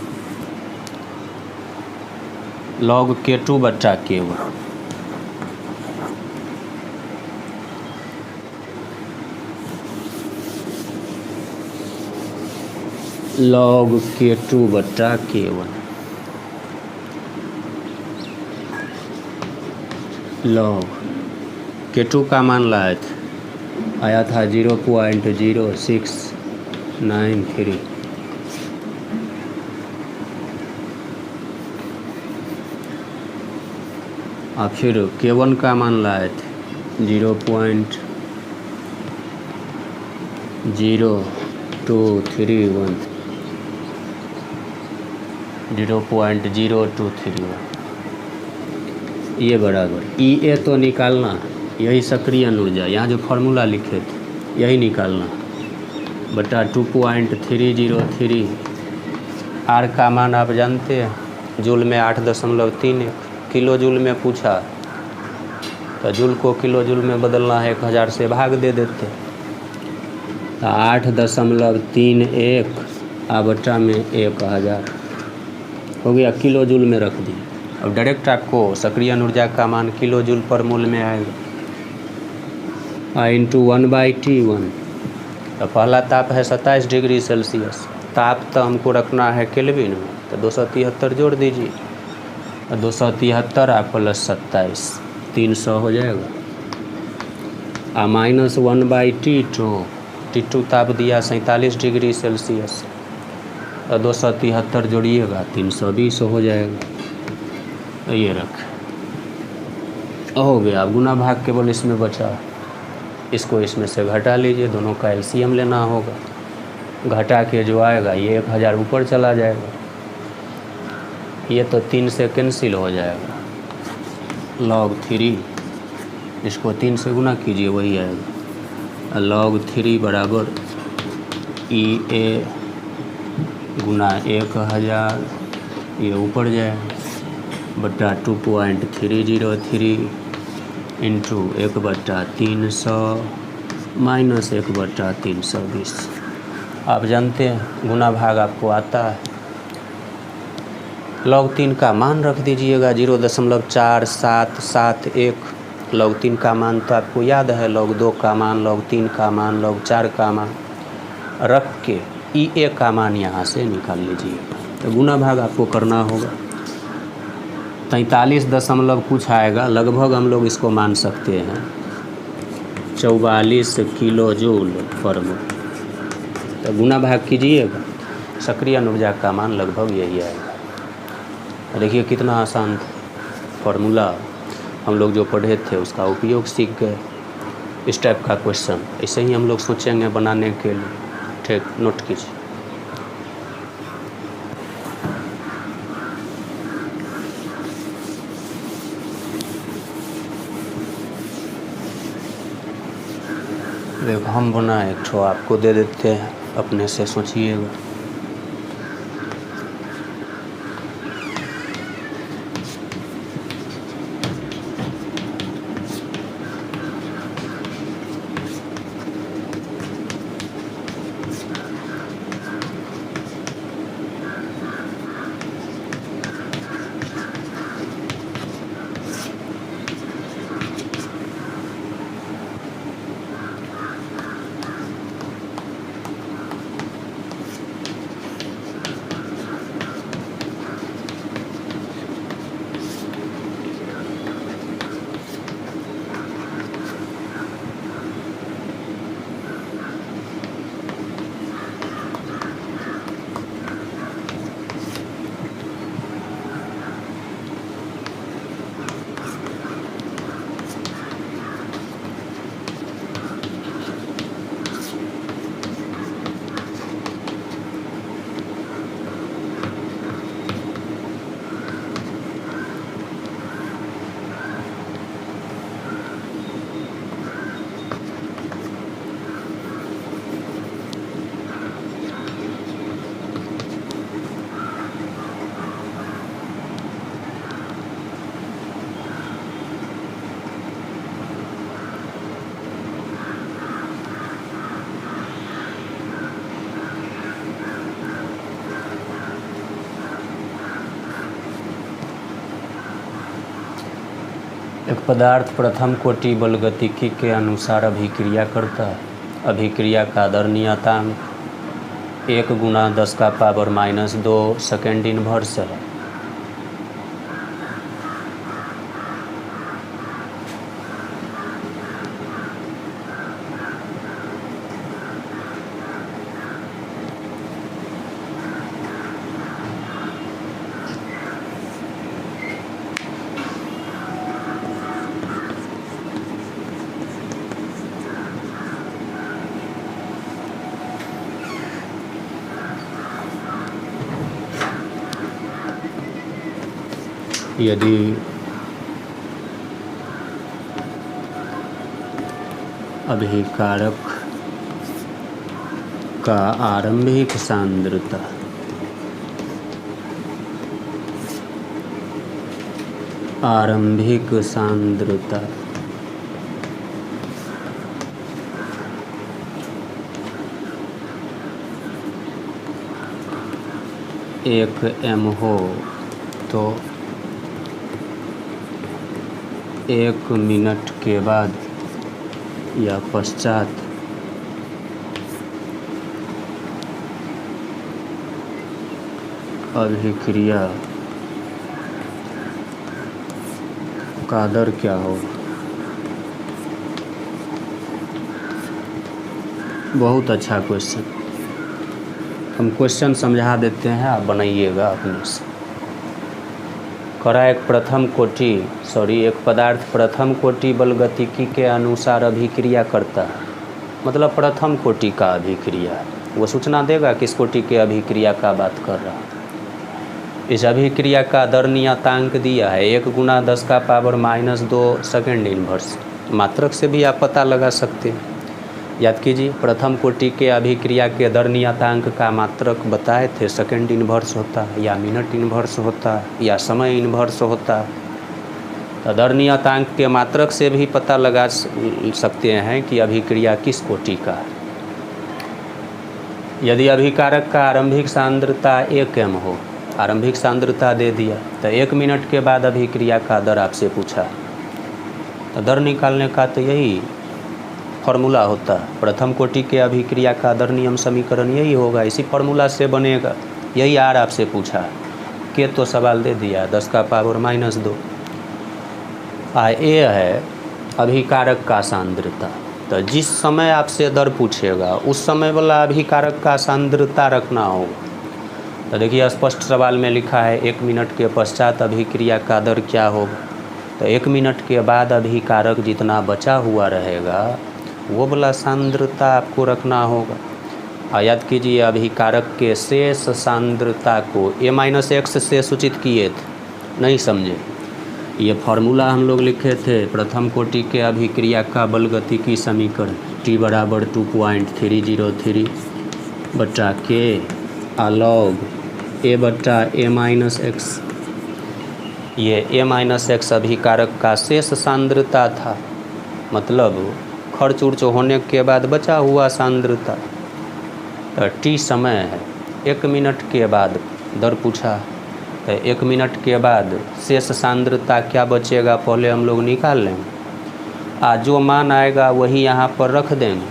log K2 बट्टा K1, log K2 बट्टा K1, log K2 का मान आया था 0.0693, और फिर K1 का मान लाए थे 0.0231, 0.0231, ये बराबर EA तो निकालना, यही सक्रिय ऊर्जा, यहाँ जो फार्मूला लिखे थे यही निकालना, बटा 2.303। R का मान आप जानते हैं, जूल में 8.31, किलो जूल में पूछा तो जूल को किलो जूल में बदलना है, 1000 से भाग दे देते, तो 8.31 बटा में 1000 हो गया, किलो जूल में रख दिए। अब डायरेक्ट आपको सक्रिय ऊर्जा का मान किलो जूल पर मोल में आएगा, इंटू 1/T1। तो पहला ताप है 27 डिग्री सेल्सियस, ताप तो हमको रखना है केल्विन में, तो 273 जोड़ दीजिए, 273 प्लस 27 300 हो जाएगा, माइनस 1/T2, T2 ताप दिया 47 डिग्री सेल्सियस, 273 जोड़िएगा 320 हो जाएगा। तो ये रख हो गया। अब गुना भाग केवल इसमें बचा, इसको इसमें से घटा लीजिए, दोनों का एलसीएम लेना होगा, घटा के जो आएगा ये 1000 ऊपर चला जाएगा, ये तो 3 से कैंसिल हो जाएगा, log 3 इसको 3 से गुना कीजिए वही आएगा, log 3 बराबर EA गुना 1000, ये ऊपर जाएगा, बटा 2.303 इंटू 1/300 माइनस 1/320। आप जानते हैं गुना भाग आपको आता है। log 3 का मान रख दीजिएगा 0.4771, log 3 का मान तो आपको याद है, log 2 का मान, log 3 का मान, log 4 का मान रख के EA का मान यहाँ से निकाल लीजिएगा। तो गुना भाग आपको करना होगा, 43 दशमलव कुछ आएगा, लगभग हम लोग इसको मान सकते हैं 44 किलो जूल पर मोल। तो गुना भाग कीजिएगा, सक्रिय ऊर्जा का मान लगभग यही आएगा। देखिए कितना आसान फार्मूला हम लोग जो पढ़े थे उसका उपयोग सीख गए। इस टाइप का क्वेश्चन ऐसे ही हम लोग सोचेंगे बनाने के लिए, ठीक, नोट कीजिए। देखो हम बना एक ठो आपको दे देते हैं, अपने से सोचिएगा। एक पदार्थ प्रथम कोटि बल गतिकी के अनुसार अभिक्रिया करता है। अभिक्रिया का दर नियतांक 1 × 10⁻² सेकेंड इनवर्स है। यदि अभिकारक का आरंभिक सांद्रता एक m हो तो 1 मिनट के बाद या पश्चात अभिक्रिया का दर क्या होगा। बहुत अच्छा क्वेश्चन। हम क्वेश्चन समझा देते हैं, आप बनाइएगा अपने से। एक पदार्थ प्रथम कोटि बल गतिकी के अनुसार अभिक्रिया करता है, मतलब प्रथम कोटि का अभिक्रिया है। वो सूचना देगा किस कोटि के अभिक्रिया का बात कर रहा है। इस अभिक्रिया का दर नियतांक दिया है 1 × 10⁻² सेकेंड इनवर्स। मात्रक से भी आप पता लगा सकते हैं। याद कीजिए, प्रथम कोटि के अभिक्रिया के दर नियतांक का मात्रक बताए थे सेकेंड इनवर्स होता है, या मिनट इनवर्स होता है, या समय इनवर्स होता है। तो दर नियतांक के मात्रक से भी पता लगा सकते हैं कि अभिक्रिया किस कोटि का है। यदि अभिकारक का आरंभिक सांद्रता 1 m हो, आरंभिक सांद्रता दे दिया, तो 1 मिनट के बाद अभिक्रिया का दर आपसे पूछा, तो दर निकालने का तो यही फॉर्मूला होता है। प्रथम कोटि के अभिक्रिया का दर नियम समीकरण यही होगा, इसी फॉर्मूला से बनेगा। यही आर आपसे पूछा के, तो सवाल दे दिया 10⁻²। ए है अभिकारक का सांद्रता। तो जिस समय आपसे दर पूछेगा उस समय वाला अभिकारक का सांद्रता रखना होगा। तो देखिए, स्पष्ट सवाल में लिखा है 1 मिनट के पश्चात अभिक्रिया का दर क्या होगा। तो 1 मिनट के बाद अभिकारक जितना बचा हुआ रहेगा वो वाला सांद्रता आपको रखना होगा। और याद कीजिए, अभिकारक के शेष सांद्रता को a-x से सूचित किए थे, नहीं समझे। ये फार्मूला हम लोग लिखे थे प्रथम कोटि के अभिक्रिया का बल गतिकी समीकरण T = 2.303 बटा k log a/a-x। ये a-x अभिकारक का शेष सांद्रता था, मतलब खर्च उर्च होने के बाद बचा हुआ सांद्रता। तो t समय है, 1 मिनट के बाद दर पूछा, तो 1 मिनट के बाद शेष सांद्रता क्या बचेगा पहले हम लोग निकाल लेंगे। जो मान आएगा वही यहाँ पर रख देंगे।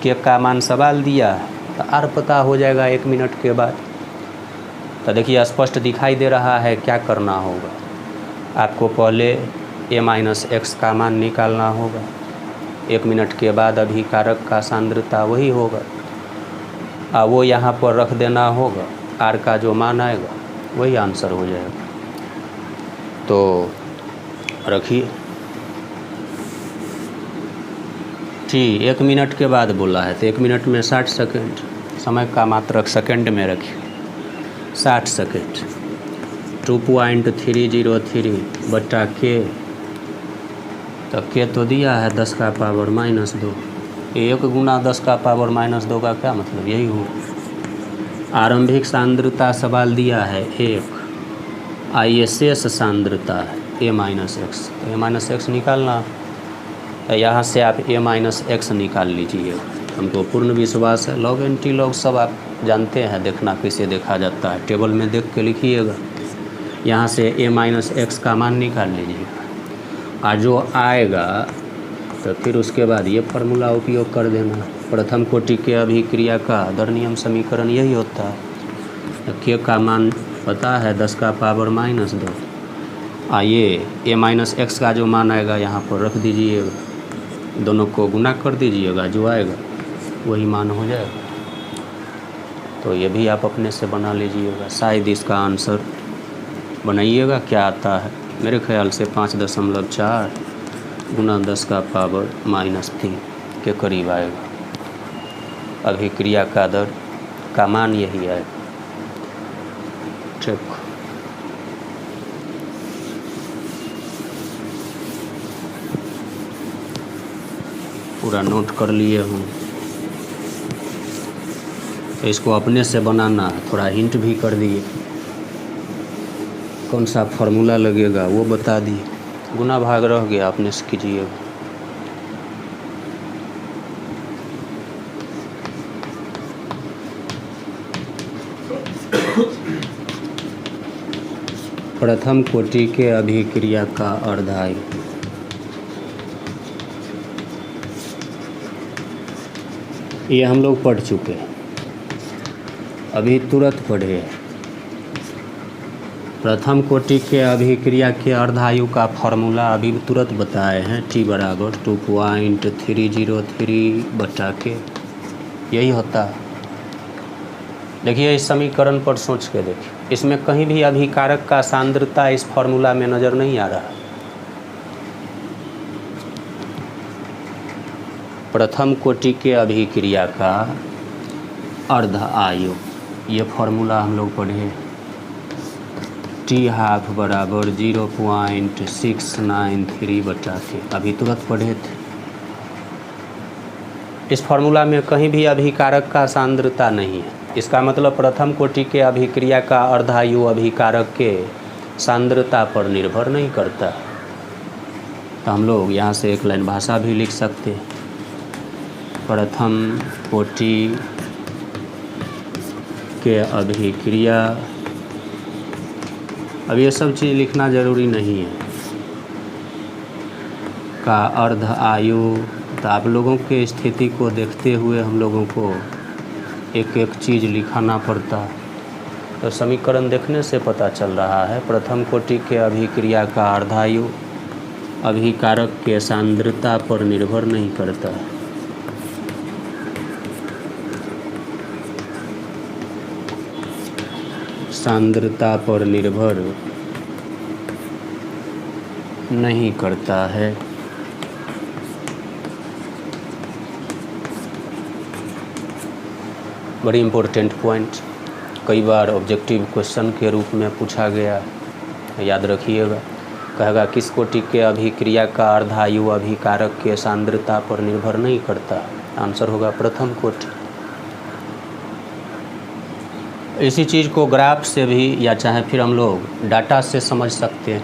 के का मान सवाल दिया है, तो आर पता हो जाएगा 1 मिनट के बाद। तो देखिए, स्पष्ट दिखाई दे रहा है क्या करना होगा। आपको पहले a-x का मान निकालना होगा। 1 मिनट के बाद अभिकारक का सांद्रता वही होगा, वो यहाँ पर रख देना होगा। आर का जो मान आएगा वही आंसर हो जाएगा। तो रखिए, ठीक 1 मिनट के बाद बोला है, तो 1 मिनट में 60 सेकेंड। समय का मात्रक सेकेंड में रखिए, 60 सेकेंड। 2.303 बटा के, तो के तो दिया है 10⁻²। 1 × 10⁻² का क्या मतलब, यही हो। आरंभिक सांद्रता सवाल दिया है 1, आइए शेष सांद्रता है a-x। तो a-x निकालना, तो यहाँ से आप a-x निकाल लीजिए। हमको पूर्ण विश्वास है। लॉग एंटी लॉग सब आप जानते हैं, देखना कैसे देखा जाता है। टेबल में देख के लिखिएगा। यहाँ से a-x का मान निकाल लीजिएगा। जो आएगा तो फिर उसके बाद ये फार्मूला उपयोग कर देना। प्रथम कोटि के अभिक्रिया का दर नियम समीकरण यही होता है। के का मान पता है 10 का पावर -2। आइए a-x का जो मान आएगा यहाँ पर रख दीजिएगा, दोनों को गुना कर दीजिएगा, जो आएगा वही मान हो जाएगा। तो ये भी आप अपने से बना लीजिएगा, शायद इसका आंसर बनाइएगा क्या आता है। मेरे ख्याल से 5.4 गुना 10 का पावर -3 के करीब आएगा। अभिक्रिया का दर का मान यही आएगा। ठीक, पूरा नोट कर लिए हूँ। तो इसको अपने से बनाना है, थोड़ा हिंट भी कर दिए। कौन सा फार्मूला लगेगा वो बता दिए, गुना भाग रह गया, अपने से कीजिएगा। प्रथम कोटि के अभिक्रिया का अर्धायु, ये हम लोग पढ़ चुके हैं, अभी तुरंत पढ़े। प्रथम कोटि के अभिक्रिया के अर्धायु का फॉर्मूला अभी तुरंत बताए हैं, T बराबर 2.303/K, यही होता है। देखिए इस समीकरण पर सोच के देखिए, इसमें कहीं भी अभिकारक का सांद्रता इस फॉर्मूला में नज़र नहीं आ रहा। प्रथम कोटि के अभिक्रिया का अर्ध आयु, ये फॉर्मूला हम लोग पढ़े, T½ बराबर 0.693/K, अभी तुरंत पढ़े थे। इस फॉर्मूला में कहीं भी अभिकारक का सांद्रता नहीं है। इसका मतलब प्रथम कोटि के अभिक्रिया का अर्धायु अभिकारक के सांद्रता पर निर्भर नहीं करता। तो हम लोग यहाँ से एक लाइन भाषा भी लिख सकते हैं। प्रथम कोटि के अभिक्रिया, अब ये सब चीज़ लिखना ज़रूरी नहीं है, का अर्ध आयु। तो आप लोगों के स्थिति को देखते हुए हम लोगों को एक एक चीज़ लिखाना पड़ता। तो समीकरण देखने से पता चल रहा है प्रथम कोटि के अभिक्रिया का अर्धायु अभिकारक के सांद्रता पर निर्भर नहीं करता। सांद्रता पर निर्भर नहीं करता है। बड़ी इम्पोर्टेंट पॉइंट, कई बार ऑब्जेक्टिव क्वेश्चन के रूप में पूछा गया, याद रखिएगा। कहेगा किस कोटि के अभिक्रिया का अर्धायु अभिकारक के सांद्रता पर निर्भर नहीं करता, आंसर होगा प्रथम कोटि। इसी चीज़ को ग्राफ से भी या चाहे फिर हम लोग डाटा से समझ सकते हैं।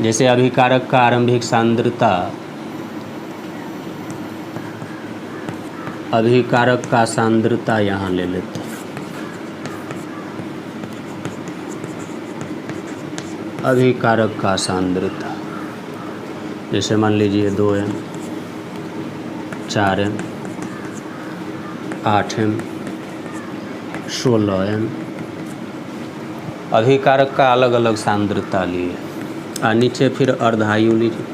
जैसे अभिकारक का आरंभिक सांद्रता, अभिकारक का सांद्रता यहाँ ले लेते हैं। अभिकारक का सांद्रता जैसे मान लीजिए 2m, 4m, 8m, 16m, अभिकारक का अलग अलग सांद्रता लिए, और नीचे फिर अर्धायु लीजिए।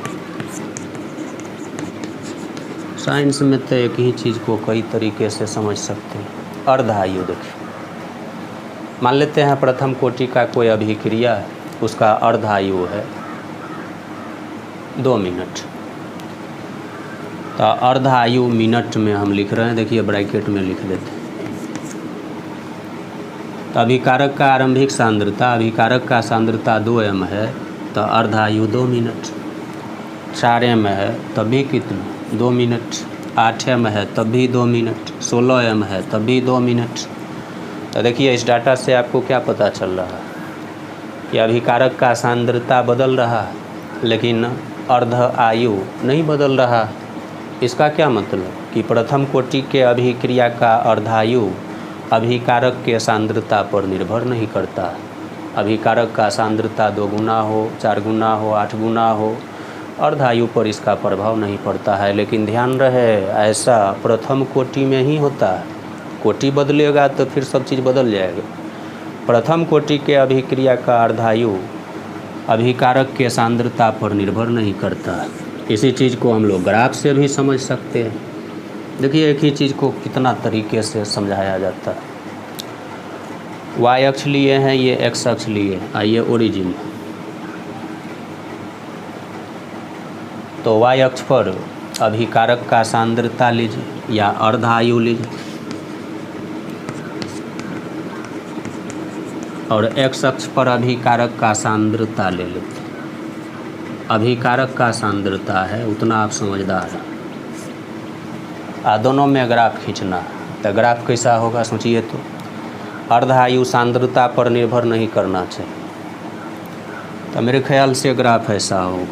साइंस में तो एक ही चीज़ को कई तरीके से समझ सकते हैं। अर्धायु देखिए, मान लेते हैं प्रथम कोटि का कोई अभिक्रिया है, उसका अर्धायु है 2 मिनट। तो अर्धायु मिनट में हम लिख रहे हैं, देखिए ब्रैकेट में लिख देते हैं। तो अभिकारक का आरंभिक सांद्रता, अभिकारक का सांद्रता 2m है, तो अर्धायु 2 मिनट। 4m है तब भी कितना 2 मिनट, 8m है तब भी 2 मिनट, 16m है तब भी 2 मिनट। तो देखिए इस डाटा से आपको क्या पता चल रहा है कि अभिकारक का सांद्रता बदल रहा है, लेकिन अर्ध आयु नहीं बदल रहा। इसका क्या मतलब कि प्रथम कोटि के अभिक्रिया का अर्धायु अभिकारक के सांद्रता पर निर्भर नहीं करता। अभिकारक का सांद्रता 2 गुना हो, 4 गुना हो, 8 गुना हो, अर्धायु पर इसका प्रभाव नहीं पड़ता है। लेकिन ध्यान रहे, ऐसा प्रथम कोटि में ही होता है। कोटि बदलेगा तो फिर सब चीज़ बदल जाएगा। प्रथम कोटि के अभिक्रिया का अर्धायु अभिकारक के सांद्रता पर निर्भर नहीं करता है। इसी चीज़ को हम लोग ग्राफ से भी समझ सकते हैं। देखिए एक ही चीज़ को कितना तरीके से समझाया जाता है। y अक्ष लिए हैं, ये x अक्ष लिए, आइए ओरिजिन। तो y अक्ष पर अभिकारक का सांद्रता लीजिए या अर्धायु लीजिए, और x अक्ष पर अभिकारक का सांद्रता ले लेते। अभिकारक का सांद्रता है, उतना आप समझदार हैं। दोनों में ग्राफ खींचना है। तो ग्राफ कैसा होगा सोचिए तो। अर्धायु सांद्रता पर निर्भर नहीं करना चाहिए। तो मेरे ख्याल से ग्राफ ऐसा होगा।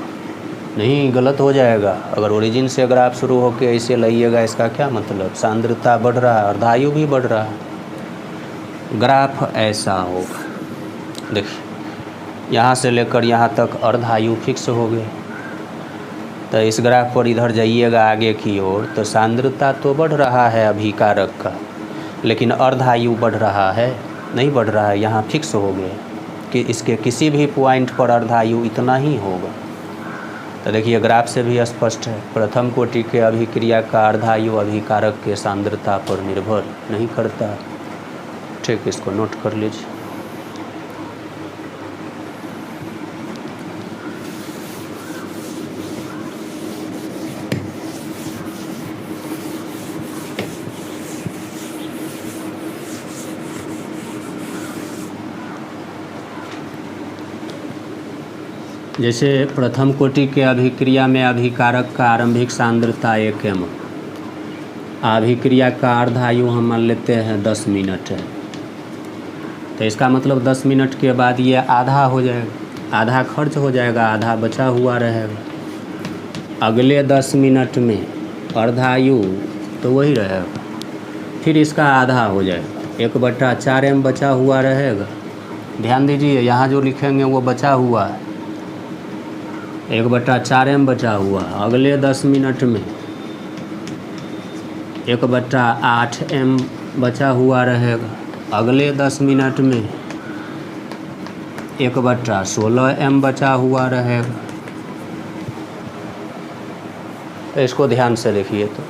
नहीं, गलत हो जाएगा। अगर ओरिजिन से ग्राफ शुरू होकर ऐसे लाइएगा, इसका क्या मतलब? सांद्रता बढ़ रहा है, अर्धायु भी बढ़ रहा है। ग्राफ ऐसा होगा। देखिए यहाँ से लेकर यहाँ तक अर्धायु फिक्स हो गए। तो इस ग्राफ पर इधर जाइएगा आगे की ओर, तो सांद्रता तो बढ़ रहा है अभिकारक का, लेकिन अर्धायु बढ़ रहा है, नहीं बढ़ रहा है। यहाँ फिक्स हो गए कि इसके किसी भी पॉइंट पर अर्धायु इतना ही होगा। तो देखिए ग्राफ से भी स्पष्ट है, प्रथम कोटि के अभिक्रिया का अर्धायु अभिकारक के सांद्रता पर निर्भर नहीं करता। ठीक, इसको नोट कर लीजिए। जैसे प्रथम कोटि के अभिक्रिया में अभिकारक का आरंभिक सांद्रता 1 m, अभिक्रिया का अर्धायु हम मान लेते हैं 10 मिनट है। तो इसका मतलब 10 मिनट के बाद ये आधा हो जाएगा, आधा खर्च हो जाएगा, आधा बचा हुआ रहेगा। अगले 10 मिनट में अर्धायु तो वही रहेगा, फिर इसका आधा हो जाएगा, 1/4 m बचा हुआ रहेगा। ध्यान दीजिए, यहाँ जो लिखेंगे वो बचा हुआ है, 1/4 m बचा हुआ। अगले 10 मिनट में 1/8 m बचा हुआ रहेगा। अगले 10 मिनट में 1/16 m बचा हुआ रहेगा। तो इसको ध्यान से देखिए। तो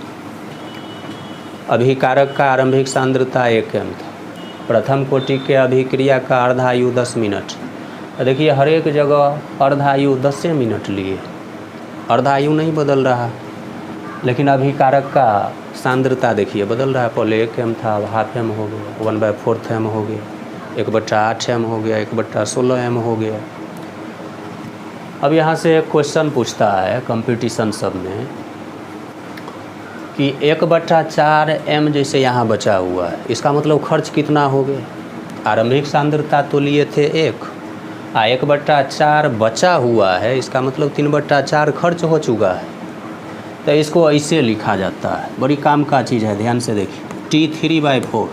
अभिकारक का आरंभिक सांद्रता 1 m था। प्रथम कोटि के अभिक्रिया का अर्धायु 10 मिनट। देखिए हर एक जगह अर्धायु 10 मिनट लिए, अर्धायु नहीं बदल रहा, लेकिन अभिकारक का सांद्रता देखिए बदल रहा है। पहले 1 m था, हाफ m हो गया, 1/4 m हो गया, 1/8 m हो गया, 1/16 m हो गया। अब यहाँ से एक क्वेश्चन पूछता है कंपटीशन सब में कि 1/4 m जैसे यहाँ बचा हुआ है, इसका मतलब खर्च कितना हो गया? आरंभिक सांद्रता तो लिए थे 1, 1/4 बचा हुआ है, इसका मतलब 3/4 खर्च हो चुका है। तो इसको ऐसे लिखा जाता है, बड़ी काम का चीज़ है, ध्यान से देखिए। T3/4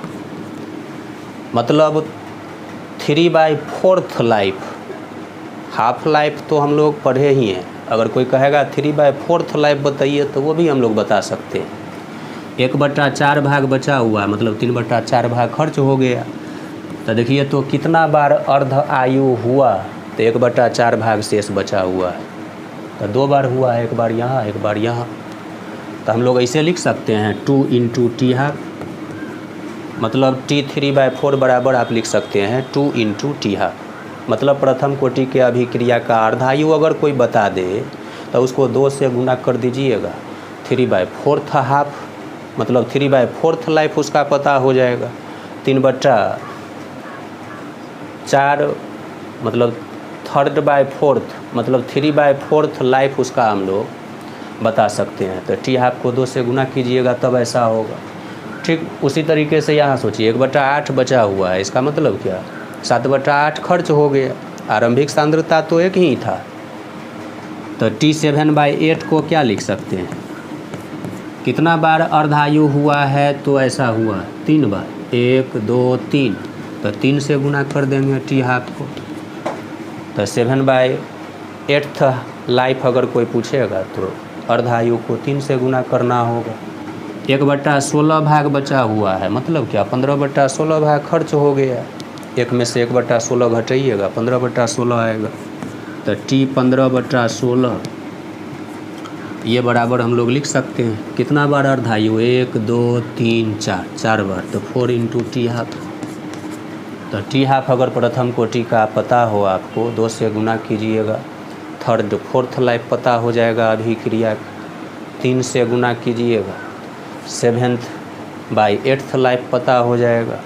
मतलब 3/4 लाइफ। हाफ लाइफ तो हम लोग पढ़े ही हैं। अगर कोई कहेगा 3/4 लाइफ बताइए तो वो भी हम लोग बता सकते हैं। 1/4 भाग बचा हुआ है, मतलब 3/4 भाग खर्च हो गया। तो देखिए तो कितना बार अर्ध आयु हुआ? तो 1/4 भाग शेष बचा हुआ है, तो 2 बार हुआ है, 1 बार यहाँ, 1 बार यहाँ। तो हम लोग ऐसे लिख सकते हैं 2 × T हाफ, मतलब T3/4 बराबर आप लिख सकते हैं 2 × T हाफ। मतलब प्रथम कोटि के अभिक्रिया का अर्धायु अगर कोई बता दे तो उसको 2 से गुना कर दीजिएगा। 3/4 हाफ मतलब 3/4 लाइफ उसका पता हो जाएगा। 3/4 मतलब 3/4 मतलब 3/4 लाइफ उसका हम लोग बता सकते हैं। तो T हाफ को 2 से गुना कीजिएगा तब ऐसा होगा। ठीक उसी तरीके से यहाँ सोचिए 1/8 बचा हुआ है, इसका मतलब क्या? 7/8 खर्च हो गया। आरंभिक सांद्रता तो 1 ही था, तो T7/8 को क्या लिख सकते हैं? कितना बार अर्धायु हुआ है? तो ऐसा हुआ 3 बार, 1 2 3, तो 3 से गुना कर देंगे T हाफ को। तो 7/8 एट्थ लाइफ अगर कोई पूछेगा तो अर्धायु को 3 से गुना करना होगा। 1/16 भाग बचा हुआ है, मतलब क्या 15/16 भाग खर्च हो गया। एक में से 1/16 घटाइएगा 15/16 आएगा। तो T 15/16 ये बराबर हम लोग लिख सकते हैं कितना बार अर्धायु, 1 2 3 4 बार, तो 4 × T½ तो T½ अगर प्रथम कोटि का पता हो आपको 2 से गुना कीजिएगा। फोर्थ लाइफ पता हो जाएगा अभिक्रिया, 3 से गुना कीजिएगा। 7/8 लाइफ पता हो जाएगा,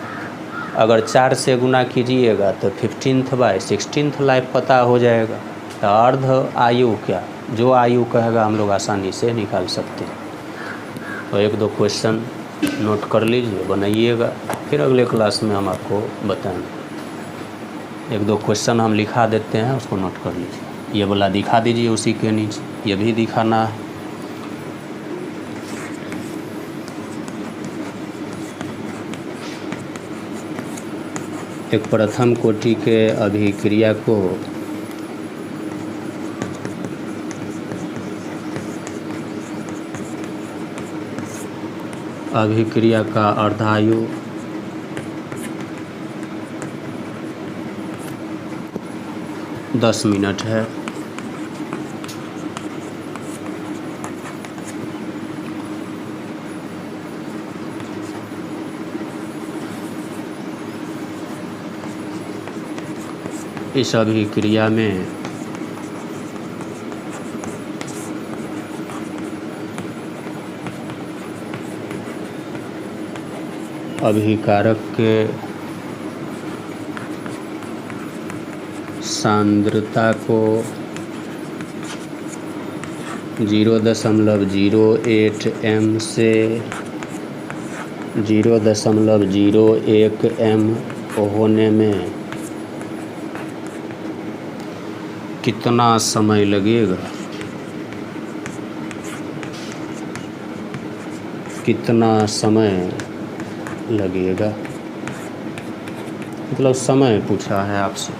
अगर 4 से गुना कीजिएगा तो 15/16 लाइफ पता हो जाएगा। तो अर्ध आयु क्या, जो आयु कहेगा हम लोग आसानी से निकाल सकते हैं। तो 1-2 क्वेश्चन नोट कर लीजिए, बनाइएगा, फिर अगले क्लास में हम आपको बताएंगे। 1-2 क्वेश्चन हम लिखा देते हैं, उसको नोट कर लीजिए। ये वाला दिखा दीजिए उसी के नीचे, ये भी दिखाना है। एक प्रथम कोटि के अभिक्रिया को अभिक्रिया का अर्धायु 10 मिनट है। इस अभिक्रिया में अभिकारक के सांद्रता को 0.08 m से 0.01 m होने में कितना समय लगेगा, कितना समय लगेगा, मतलब समय पूछा है आपसे।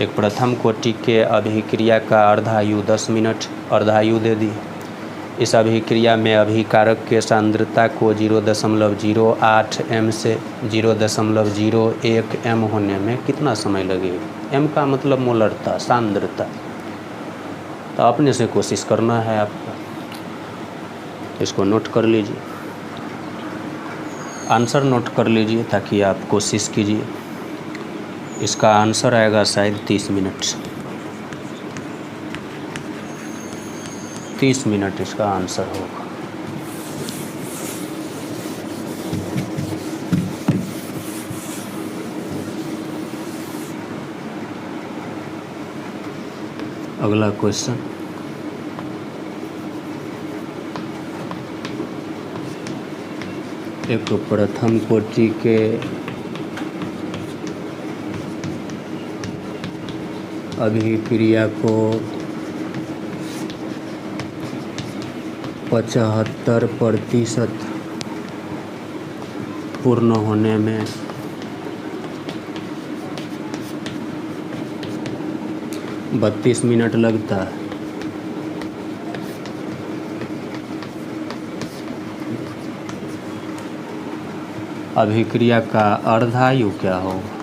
एक प्रथम कोटि के अभिक्रिया का अर्धायु 10 मिनट अर्धायु दे दी। इस अभिक्रिया में अभिकारक के सांद्रता को 0.08 m से 0.01 m होने में कितना समय लगेगा। m का मतलब मोलरता, सांद्रता। तो अपने से कोशिश करना है आपको, इसको नोट कर लीजिए, आंसर नोट कर लीजिए ताकि आप कोशिश कीजिए। इसका आंसर आएगा शायद 30 मिनट। 30 मिनट इसका आंसर होगा। अगला क्वेश्चन, एक प्रथम कोटि के अभिक्रिया को 75% पूर्ण होने में 32 मिनट लगता है। अभिक्रिया का अर्धायु क्या होगा।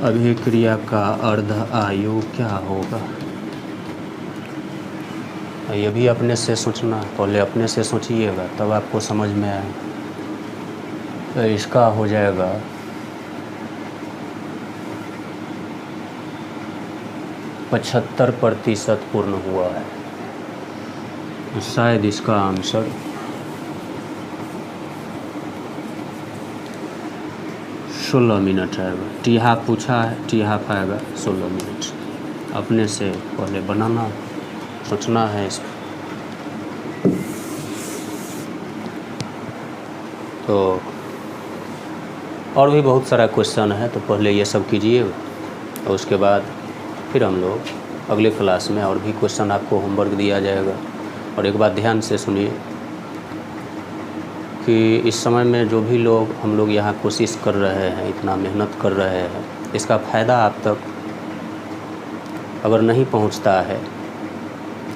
अभिक्रिया का अर्ध आयु क्या होगा। ये भी अपने से सोचना, पहले अपने से सोचिएगा तब आपको समझ में आएगा। तो इसका हो जाएगा 75% पूर्ण हुआ है। शायद इसका आंसर 16 मिनट आएगा। T½ पूछा है, T½ आएगा 16 मिनट। अपने से पहले बनाना, सोचना है इस। तो और भी बहुत सारा क्वेश्चन है, तो पहले ये सब कीजिएगा और उसके बाद फिर हम लोग अगले क्लास में और भी क्वेश्चन आपको होमवर्क दिया जाएगा। और एक बात ध्यान से सुनिए, कि इस समय में जो भी लोग हम लोग यहाँ कोशिश कर रहे हैं, इतना मेहनत कर रहे हैं, इसका फ़ायदा आप तक अगर नहीं पहुँचता है,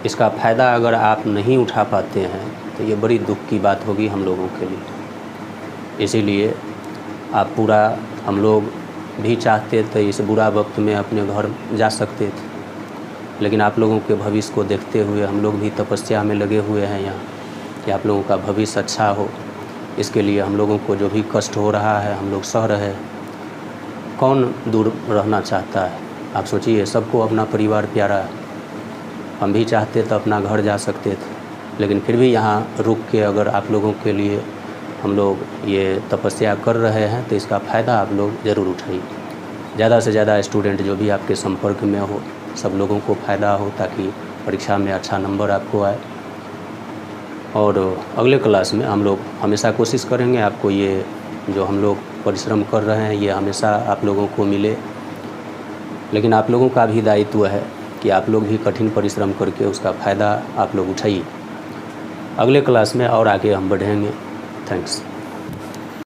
इसका फ़ायदा अगर आप नहीं उठा पाते हैं, तो ये बड़ी दुख की बात होगी हम लोगों के लिए। इसीलिए आप पूरा, हम लोग भी चाहते थे इस बुरा वक्त में अपने घर जा सकते थे, लेकिन आप लोगों के भविष्य को देखते हुए हम लोग भी तपस्या में लगे हुए हैं यहाँ, कि आप लोगों का भविष्य अच्छा हो। इसके लिए हम लोगों को जो भी कष्ट हो रहा है हम लोग सह रहे हैं। कौन दूर रहना चाहता है? आप सोचिए, सबको अपना परिवार प्यारा है। हम भी चाहते तो अपना घर जा सकते थे, लेकिन फिर भी यहाँ रुक के अगर आप लोगों के लिए हम लोग ये तपस्या कर रहे हैं, तो इसका फ़ायदा आप लोग ज़रूर उठाइए। ज़्यादा से ज़्यादा स्टूडेंट जो भी आपके संपर्क में हो, सब लोगों को फ़ायदा हो, ताकि परीक्षा में अच्छा नंबर आपको आए। और अगले क्लास में हम लोग हमेशा कोशिश करेंगे आपको ये जो हम लोग परिश्रम कर रहे हैं ये हमेशा आप लोगों को मिले। लेकिन आप लोगों का भी दायित्व है कि आप लोग भी कठिन परिश्रम करके उसका फ़ायदा आप लोग उठाइए। अगले क्लास में और आगे हम बढ़ेंगे। थैंक्स।